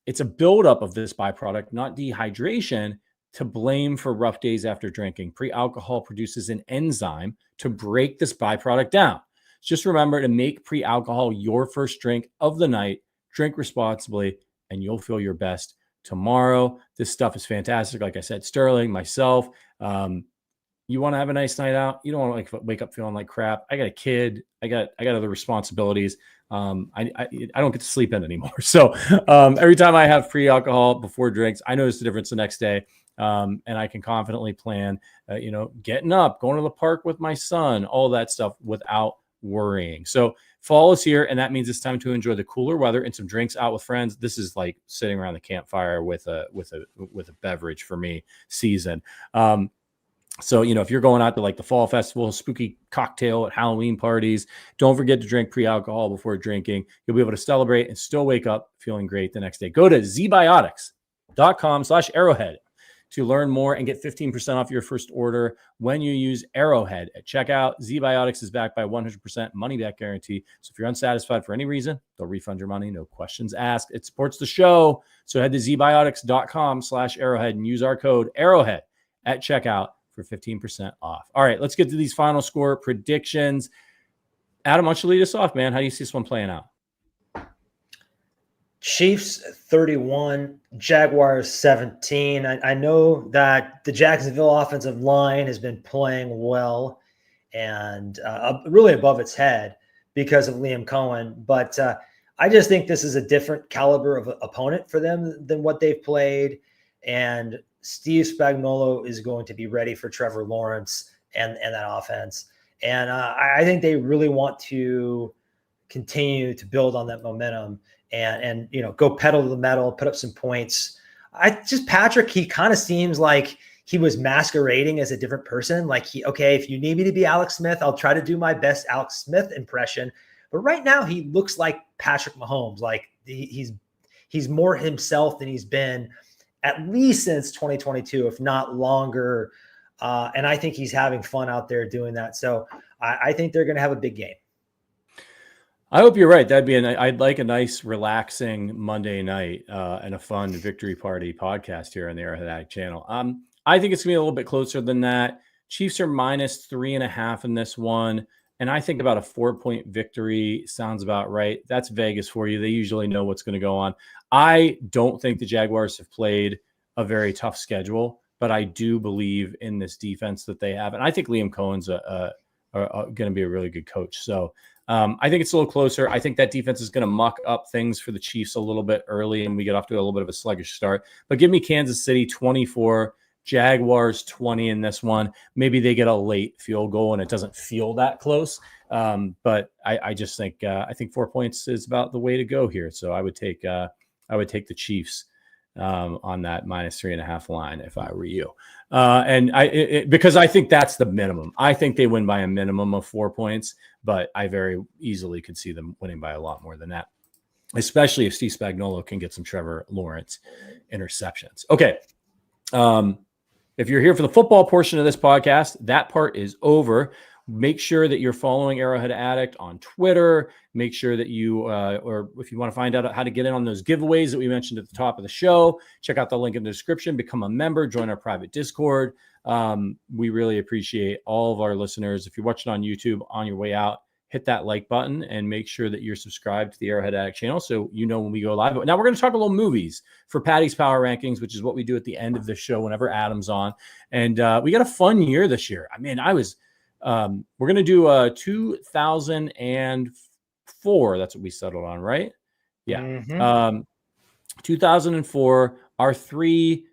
It's a buildup of this byproduct, not dehydration, to blame for rough days after drinking. Pre-alcohol produces an enzyme to break this byproduct down. Just remember to make pre-alcohol your first drink of the night. Drink responsibly, and you'll feel your best tomorrow. This stuff is fantastic. Like I said, Sterling, myself, you want to have a nice night out. You don't want to wake up feeling like crap. I got a kid. I got other responsibilities. I don't get to sleep in anymore. So every time I have pre-alcohol before drinks, I notice the difference the next day. And I can confidently plan, getting up, going to the park with my son, all that stuff without worrying. So fall is here, and that means it's time to enjoy the cooler weather and some drinks out with friends. This is like sitting around the campfire with a beverage for me season. So, if you're going out to like the fall festival, spooky cocktail at Halloween parties, don't forget to drink pre-alcohol before drinking. You'll be able to celebrate and still wake up feeling great the next day. Go to zbiotics.com/arrowhead to learn more and get 15% off your first order when you use Arrowhead at checkout. ZBiotics is backed by 100% money-back guarantee. So if you're unsatisfied for any reason, they'll refund your money. No questions asked. It supports the show. So head to zbiotics.com/arrowhead and use our code Arrowhead at checkout for 15% off. All right, let's get to these final score predictions. Adam, why don't you lead us off, man? How do you see this one playing out? Chiefs 31, Jaguars 17. I know that the Jacksonville offensive line has been playing well and really above its head because of Liam Cohen. But I just think this is a different caliber of opponent for them than what they've played. And Steve Spagnuolo is going to be ready for Trevor Lawrence and that offense. And I think they really want to continue to build on that momentum and go pedal to the metal, put up some points. Patrick, he kind of seems like he was masquerading as a different person. Like if you need me to be Alex Smith, I'll try to do my best Alex Smith impression. But right now he looks like Patrick Mahomes. Like he's more himself than he's been at least since 2022, if not longer. And I think he's having fun out there doing that. So I think they're going to have a big game. I hope you're right. I'd like a nice, relaxing Monday night and a fun victory party podcast here on the Arrowhead Addict channel. I think it's going to be a little bit closer than that. Chiefs are -3.5 in this one. And I think about a 4-point victory sounds about right. That's Vegas for you. They usually know what's going to go on. I don't think the Jaguars have played a very tough schedule, but I do believe in this defense that they have. And I think Liam Cohen's going to be a really good coach. So I think it's a little closer. I think that defense is going to muck up things for the Chiefs a little bit early, and we get off to a little bit of a sluggish start. But give me Kansas City 24, Jaguars 20 in this one. Maybe they get a late field goal and it doesn't feel that close. But I just think I think 4 points is about the way to go here. So I would take the Chiefs on that -3.5 line if I were you. Because I think that's the minimum. I think they win by a minimum of 4 points, but I very easily could see them winning by a lot more than that, especially if Steve Spagnuolo can get some Trevor Lawrence interceptions. Okay. If you're here for the football portion of this podcast, that part is over. Make sure that you're following Arrowhead Addict on Twitter. Make sure that you, or if you want to find out how to get in on those giveaways that we mentioned at the top of the show, check out the link in the description, become a member, join our private Discord. We really appreciate all of our listeners. If you're watching on YouTube on your way out, hit that like button and make sure that you're subscribed to the Arrowhead Addict channel so you know when we go live. But now we're going to talk a little movies for Patty's Power Rankings, which is what we do at the end of the show whenever Adam's on. And we got a fun year this year. I mean, we're going to do 2004. That's what we settled on, right? Yeah. Mm-hmm. 2004, our 3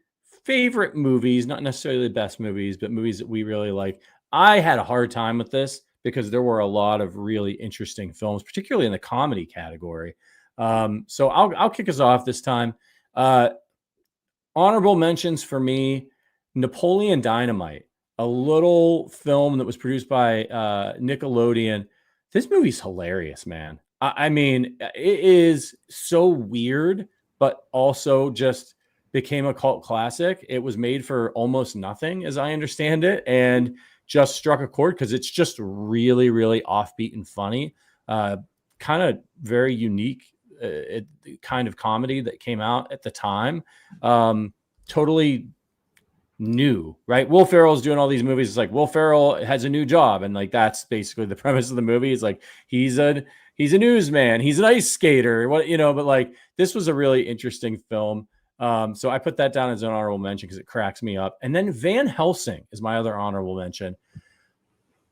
favorite movies, not necessarily the best movies, but movies that we really like. I had a hard time with this because there were a lot of really interesting films, particularly in the comedy category. So I'll kick us off this time. Honorable mentions for me, Napoleon Dynamite, a little film that was produced by Nickelodeon. This movie's hilarious, man. I mean, it is so weird, but also just became a cult classic. It was made for almost nothing, as I understand it, and just struck a chord because it's just really, really offbeat and funny. Kind of very unique kind of comedy that came out at the time. Totally new, right? Will Ferrell's doing all these movies. It's like Will Ferrell has a new job, and like that's basically the premise of the movie. It's like he's a newsman, he's an ice skater, but like this was a really interesting film. So I put that down as an honorable mention because it cracks me up. And then Van Helsing is my other honorable mention.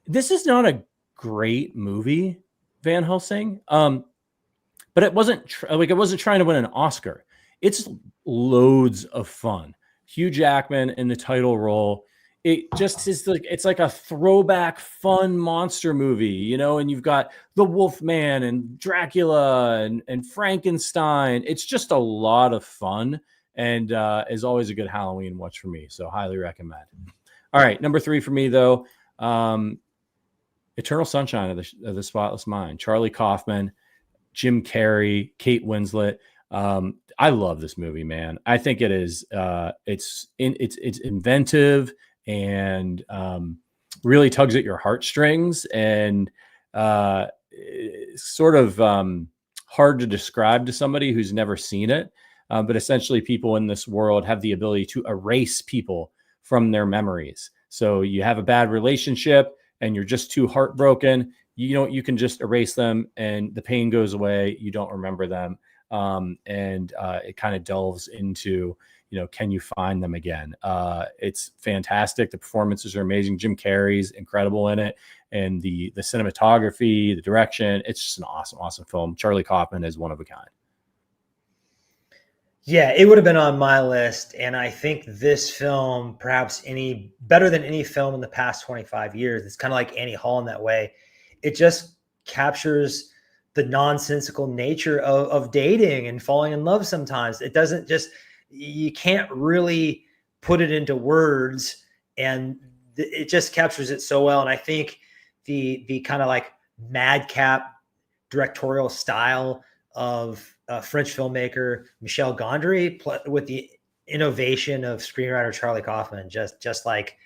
This is not a great movie, Van Helsing, but it wasn't it wasn't trying to win an Oscar. It's loads of fun. Hugh Jackman in the title role. It just is like, it's like a throwback fun monster movie, and you've got the Wolfman and Dracula and Frankenstein. It's just a lot of fun and is always a good Halloween watch for me. So highly recommend. All right. Number 3 for me though. Eternal Sunshine of the Spotless Mind, Charlie Kaufman, Jim Carrey, Kate Winslet. I love this movie, man. I think it is. It's inventive and really tugs at your heartstrings, and sort of hard to describe to somebody who's never seen it. But essentially, people in this world have the ability to erase people from their memories. So you have a bad relationship, and you're just too heartbroken. You can just erase them, and the pain goes away. You don't remember them. And it kind of delves into, can you find them again? It's fantastic. The performances are amazing. Jim Carrey's incredible in it. And the cinematography, the direction, it's just an awesome, awesome film. Charlie Kaufman is one of a kind. Yeah, it would have been on my list. And I think this film, perhaps better than any film in the past 25 years, it's kind of like Annie Hall in that way. It just captures the nonsensical nature of dating and falling in love sometimes. It doesn't you can't really put it into words, and it just captures it so well. And I think the kind of like madcap directorial style of French filmmaker Michel Gondry with the innovation of screenwriter Charlie Kaufman. Just like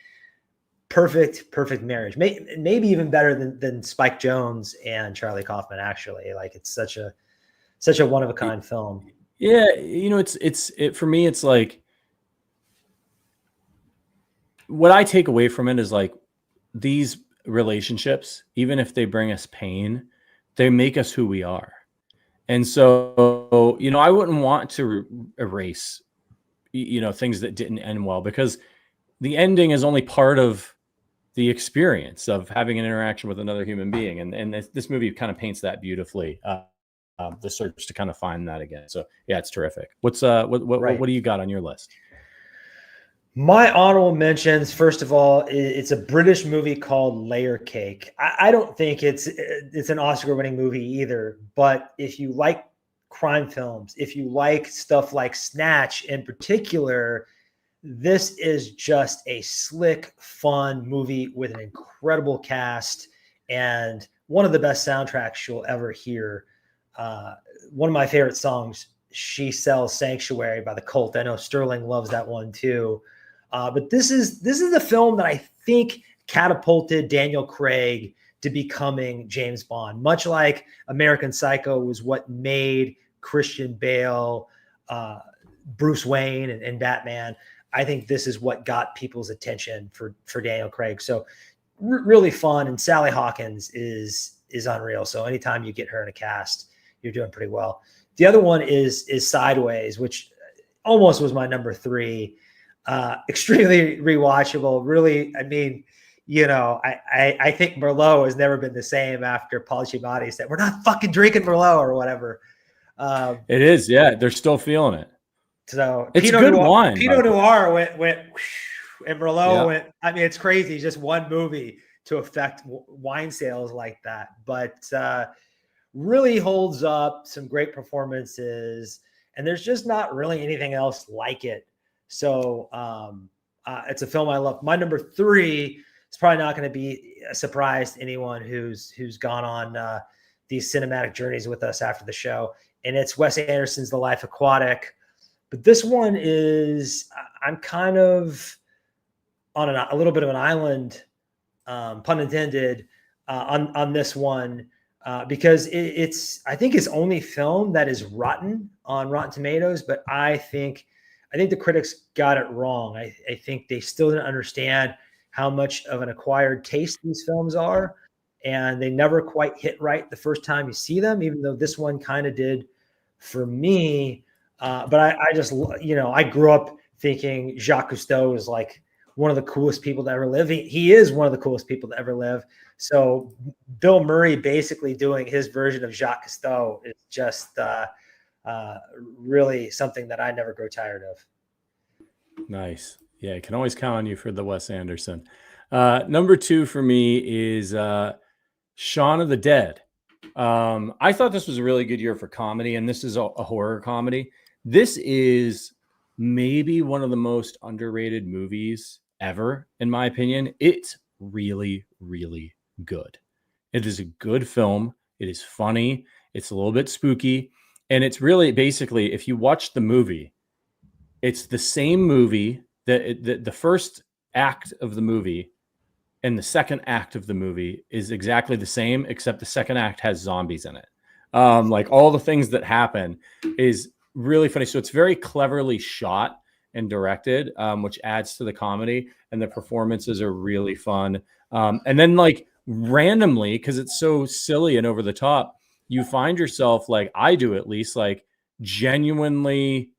perfect marriage. Maybe even better than Spike Jonze and Charlie Kaufman. Actually, like it's such a one of a kind film. Yeah, it's for me. It's like what I take away from it is like these relationships, even if they bring us pain, they make us who we are. And so, I wouldn't want to erase, things that didn't end well, because the ending is only part of the experience of having an interaction with another human being. And this movie kind of paints that beautifully, the search to kind of find that again. So yeah, it's terrific. What do you got on your list? My honorable mentions, first of all, it's a British movie called Layer Cake. I don't think it's an Oscar-winning movie either, but if you like crime films, if you like stuff like Snatch in particular, this is just a slick, fun movie with an incredible cast and one of the best soundtracks you'll ever hear. One of my favorite songs, She Sells Sanctuary by The Cult. I know Sterling loves that one too. But this is the film that I think catapulted Daniel Craig to becoming James Bond, much like American Psycho was what made Christian Bale, Bruce Wayne, and Batman. I think this is what got people's attention for Daniel Craig. So really fun, and Sally Hawkins is unreal. So anytime you get her in a cast, you're doing pretty well. The other one is Sideways, which almost was my number 3. Extremely rewatchable. Really, I mean, I think Merlot has never been the same after Paul Giamatti said, "We're not fucking drinking Merlot" or whatever. It is, yeah. They're still feeling it. So it's Pinot good Noir, wine. Pinot Noir went, and Merlot went. I mean, it's crazy. Just one movie to affect wine sales like that, but really holds up. Some great performances, and there's just not really anything else like it. So it's a film I love. My number 3 is probably not going to be a surprise to anyone who's gone on these cinematic journeys with us after the show, and it's Wes Anderson's The Life Aquatic. But this one is, I'm kind of on a little bit of an island, pun intended, on this one because it's I think his only film that is rotten on Rotten Tomatoes, but I think the critics got it wrong. I think they still didn't understand how much of an acquired taste these films are, and they never quite hit right the first time you see them, even though this one kind of did for me. But I just, I grew up thinking Jacques Cousteau is like one of the coolest people to ever live. He is one of the coolest people to ever live. So Bill Murray basically doing his version of Jacques Cousteau is just really something that I never grow tired of. Nice. Yeah, I can always count on you for the Wes Anderson. Number 2 for me is Shaun of the Dead. I thought this was a really good year for comedy, and this is a horror comedy. This is maybe one of the most underrated movies ever, in my opinion. It's really, really good. It is a good film. It is funny. It's a little bit spooky. And it's really basically, if you watch the movie, it's the same movie that the first act of the movie and the second act of the movie is exactly the same, except the second act has zombies in it. Like all the things that happen is really funny. So it's very cleverly shot and directed, which adds to the comedy, and the performances are really fun. And then like randomly, because it's so silly and over the top, you find yourself, like I do at least, like genuinely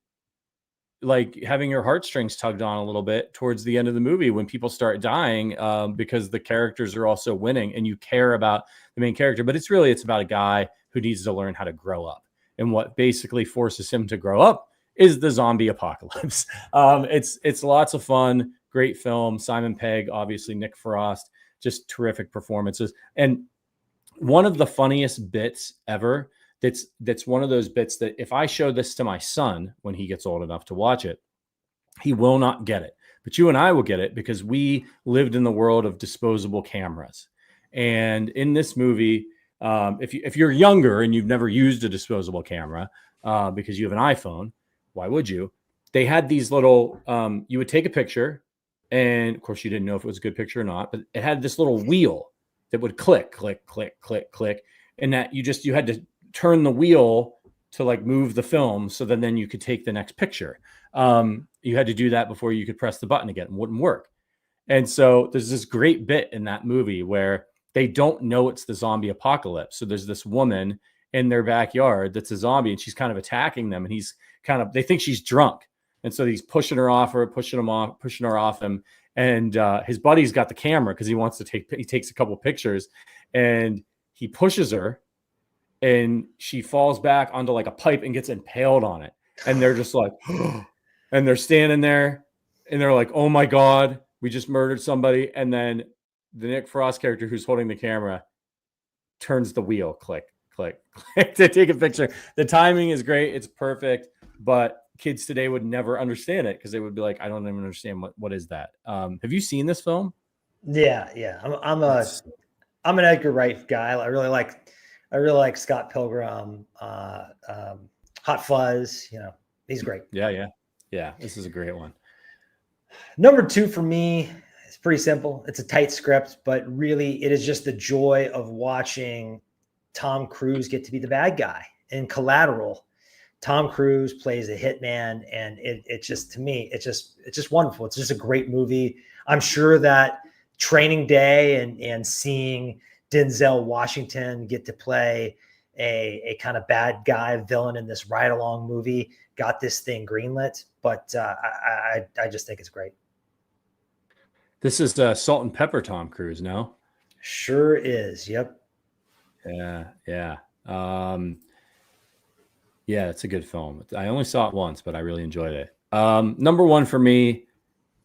like having your heartstrings tugged on a little bit towards the end of the movie when people start dying, because the characters are also winning and you care about the main character. But it's about a guy who needs to learn how to grow up. And what basically forces him to grow up is the zombie apocalypse. It's lots of fun, great film. Simon Pegg, obviously Nick Frost, just terrific performances. And one of the funniest bits ever, that's one of those bits that if I show this to my son when he gets old enough to watch it, he will not get it. But you and I will get it because we lived in the world of disposable cameras. And in this movie, If you're younger and you've never used a disposable camera because you have an iPhone, why would you? They had these little, you would take a picture, and of course you didn't know if it was a good picture or not, but it had this little wheel that would click, click, click, click, click. And that you had to turn the wheel to like move the film. So then you could take the next picture. You had to do that before you could press the button again. It wouldn't work. And so there's this great bit in that movie where they don't know it's the zombie apocalypse. So there's this woman in their backyard that's a zombie, and she's kind of attacking them. And they think she's drunk. And so he's pushing her off her, pushing her off him. And his buddy's got the camera because he takes a couple pictures, and he pushes her, and she falls back onto like a pipe and gets impaled on it. And they're just like, and they're standing there and they're like, oh my God, we just murdered somebody. And then the Nick Frost character who's holding the camera turns the wheel, click, click, click, to take a picture. The timing is great. It's perfect. But kids today would never understand it because they would be like, I don't even understand what is that. Have you seen this film? Yeah. I'm an Edgar Wright guy. I really like Scott Pilgrim, Hot Fuzz. He's great. Yeah. This is a great one. Number 2 for me, it's pretty simple. It's a tight script, but really it is just the joy of watching Tom Cruise get to be the bad guy. In Collateral, Tom Cruise plays a hitman, and it just, to me, it's just wonderful. It's just a great movie. I'm sure that Training Day and seeing Denzel Washington get to play a kind of bad guy villain in this ride along movie got this thing greenlit. But I just think it's great. This is Salt and Pepper Tom Cruise, no? Sure is. Yep. Yeah. Yeah, it's a good film. I only saw it once, but I really enjoyed it. Number 1 for me,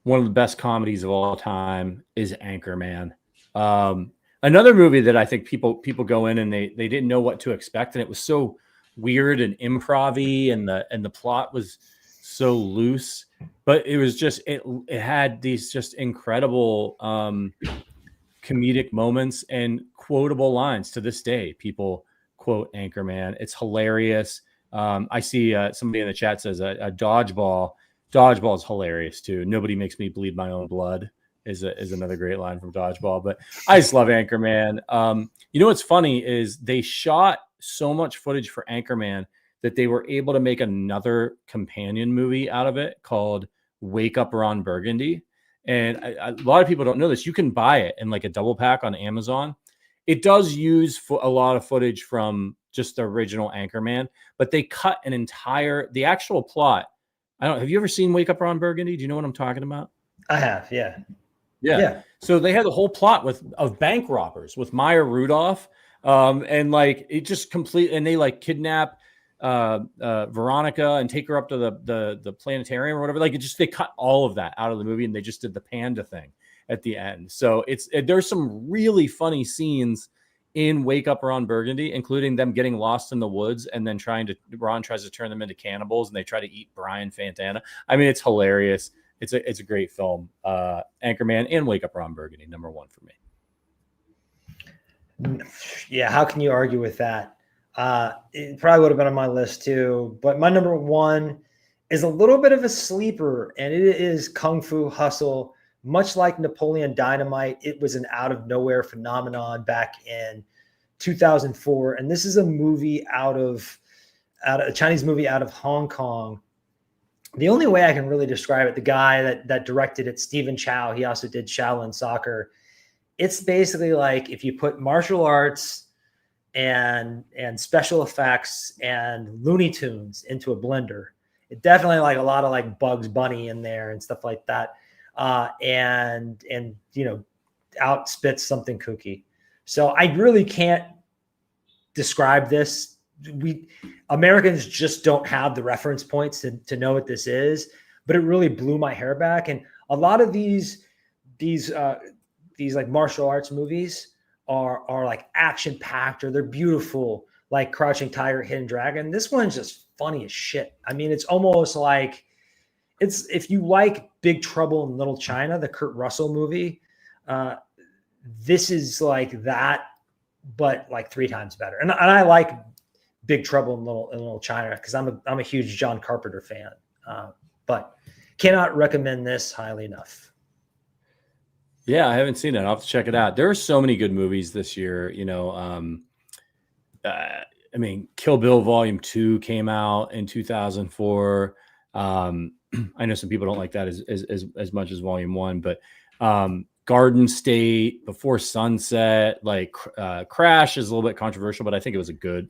one of the best comedies of all time is Anchorman. Another movie that I think people go in and they didn't know what to expect, and it was so weird and improv-y, and the plot was so loose, but it was just it had these just incredible comedic moments and quotable lines. To this day, people quote Anchorman. It's hilarious. I see somebody in the chat says a dodgeball. Dodgeball is hilarious too. Nobody makes me bleed my own blood is another great line from Dodgeball. But I just love Anchorman. What's funny is they shot so much footage for Anchorman that they were able to make another companion movie out of it called Wake Up Ron Burgundy. And a lot of people don't know this. You can buy it in like a double pack on Amazon. It does use a lot of footage from just the original Anchorman, but they cut the actual plot. Have you ever seen Wake Up Ron Burgundy? Do you know what I'm talking about? I have. Yeah. So they had the whole plot of bank robbers with Maya Rudolph. And like it just and they like kidnap Veronica and take her up to the planetarium or whatever. Like they cut all of that out of the movie, and they just did the panda thing at the end. So there's some really funny scenes in Wake Up Ron Burgundy, including them getting lost in the woods and then Ron tries to turn them into cannibals, and they try to eat Brian Fantana. I mean, it's hilarious. It's a great film. Anchorman and Wake Up Ron Burgundy, number 1 for me. Yeah, how can you argue with that? It probably would have been on my list too, but my number 1 is a little bit of a sleeper, and it is Kung Fu Hustle. Much like Napoleon Dynamite, it was an out of nowhere phenomenon back in 2004, and this is a movie out of a Chinese movie out of Hong Kong. The only way I can really describe it, the guy that directed it, Stephen Chow, he also did Shaolin Soccer. It's basically like if you put martial arts and special effects and Looney Tunes into a blender. It definitely like a lot of like Bugs Bunny in there and stuff like that. And outspits something kooky. So I really can't describe this. Americans just don't have the reference points to know what this is, but it really blew my hair back. And a lot of these like martial arts movies are like action packed, or they're beautiful, like Crouching Tiger, Hidden Dragon. This one's just funny as shit. I mean, it's almost like if you like Big Trouble in Little China, the Kurt Russell movie, this is like that but like 3 times better. And I like Big Trouble in Little China because I'm a huge John Carpenter fan, but cannot recommend this highly enough. Yeah, I haven't seen it. I'll have to check it out. There are so many good movies this year. I mean, Kill Bill Volume 2 came out in 2004. I know some people don't like that as much as Volume 1, but Garden State, Before Sunset, like Crash is a little bit controversial, but I think it was a good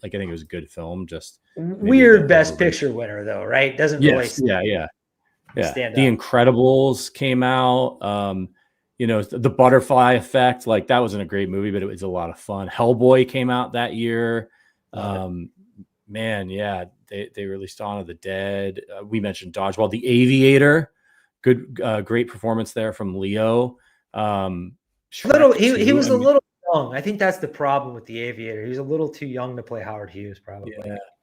film. Just weird Best Picture winner though, right? Doesn't really stand The out. Incredibles came out. The Butterfly Effect, like that wasn't a great movie, but it was a lot of fun. Hellboy came out that year. They released Dawn of the Dead. We mentioned Dodgeball. The Aviator, great performance there from Leo. He was a little young. I think that's the problem with The Aviator. He was a little too young to play Howard Hughes, probably.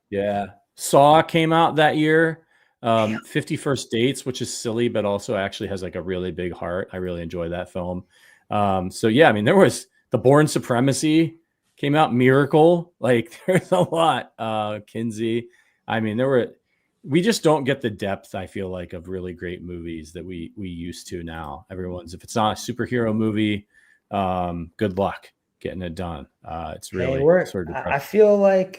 Yeah. Saw came out that year. 50 First Dates, which is silly, but also actually has like a really big heart. I really enjoy that film. I mean, there was The Bourne Supremacy came out, Miracle, like there's a lot. Kinsey. I mean, we just don't get the depth, I feel like, of really great movies that we used to now. If it's not a superhero movie, good luck getting it done. It's really sort of depressing. I feel like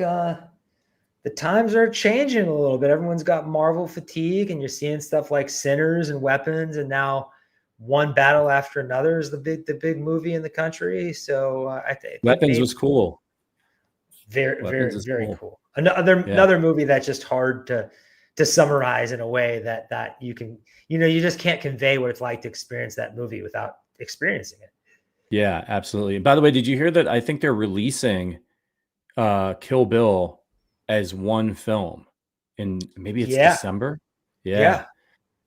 the times are changing a little bit. Everyone's got Marvel fatigue, and you're seeing stuff like Sinners and Weapons, and now one battle after another is the big movie in the country. So I think Weapons was cool. Very cool. Another movie that's just hard to summarize in a way that you can, you just can't convey what it's like to experience that movie without experiencing it. Yeah, absolutely. And by the way, did you hear that? I think they're releasing Kill Bill as one film in maybe it's December. Yeah.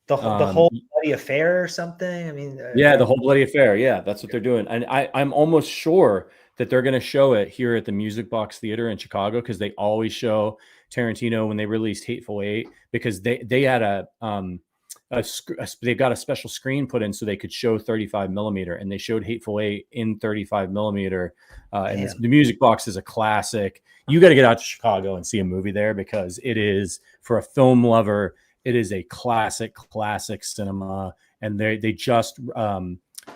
The whole bloody affair or something. I mean, the whole bloody affair. Yeah, that's what they're doing. And I'm almost sure that they're going to show it here at the Music Box Theater in Chicago, because they always show Tarantino when they released Hateful Eight, because they had they've got a special screen put in so they could show 35 millimeter, and they showed Hateful Eight in 35 millimeter. And the Music Box is a classic. You got to get out to Chicago and see a movie there, because it is, for a film lover, it is a classic cinema. And they just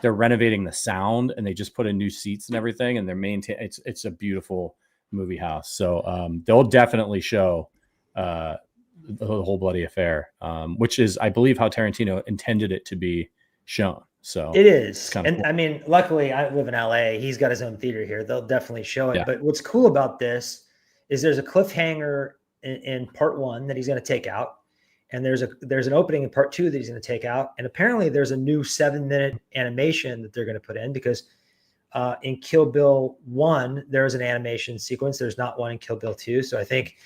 they're renovating the sound, and they just put in new seats and everything, and they're it's a beautiful movie house. So they'll definitely show the whole bloody affair, which is, I believe, how Tarantino intended it to be shown. So it is. And cool. I mean, luckily I live in LA. He's got his own theater here. They'll definitely show it. Yeah. But what's cool about this is there's a cliffhanger in part 1 that he's going to take out. And there's an opening in part 2 that he's going to take out. And apparently there's a new 7-minute animation that they're going to put in, because in Kill Bill 1, there's an animation sequence. There's not one in Kill Bill 2. So I think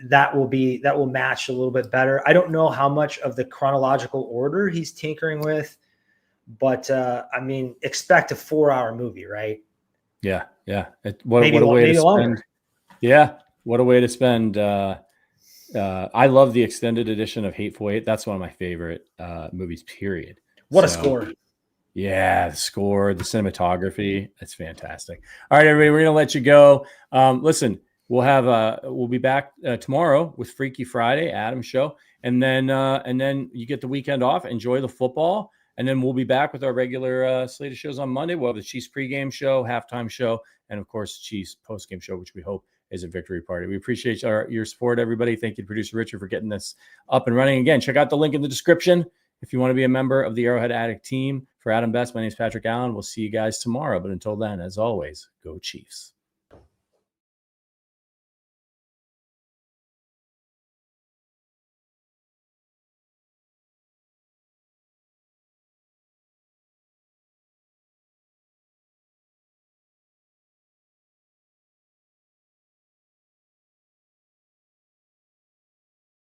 that will match a little bit better. I don't know how much of the chronological order he's tinkering with, but I mean, expect a 4-hour movie, right? Yeah. What a way to spend. Yeah. What a way to spend. I love the extended edition of Hateful Eight. That's one of my favorite movies, period. What a score. Yeah, the score, the cinematography. It's fantastic. All right, everybody, we're going to let you go. Listen, we'll be back tomorrow with Freaky Friday, Adam's show. And then you get the weekend off, enjoy the football. And then we'll be back with our regular slate of shows on Monday. We'll have the Chiefs pregame show, halftime show, and of course, Chiefs postgame show, which we hope is a victory party. We appreciate your support, everybody. Thank you to producer Richard for getting this up and running. Again, check out the link in the description if you want to be a member of the Arrowhead Addict team. For Adam Best, my name is Patrick Allen. We'll see you guys tomorrow. But until then, as always, go Chiefs.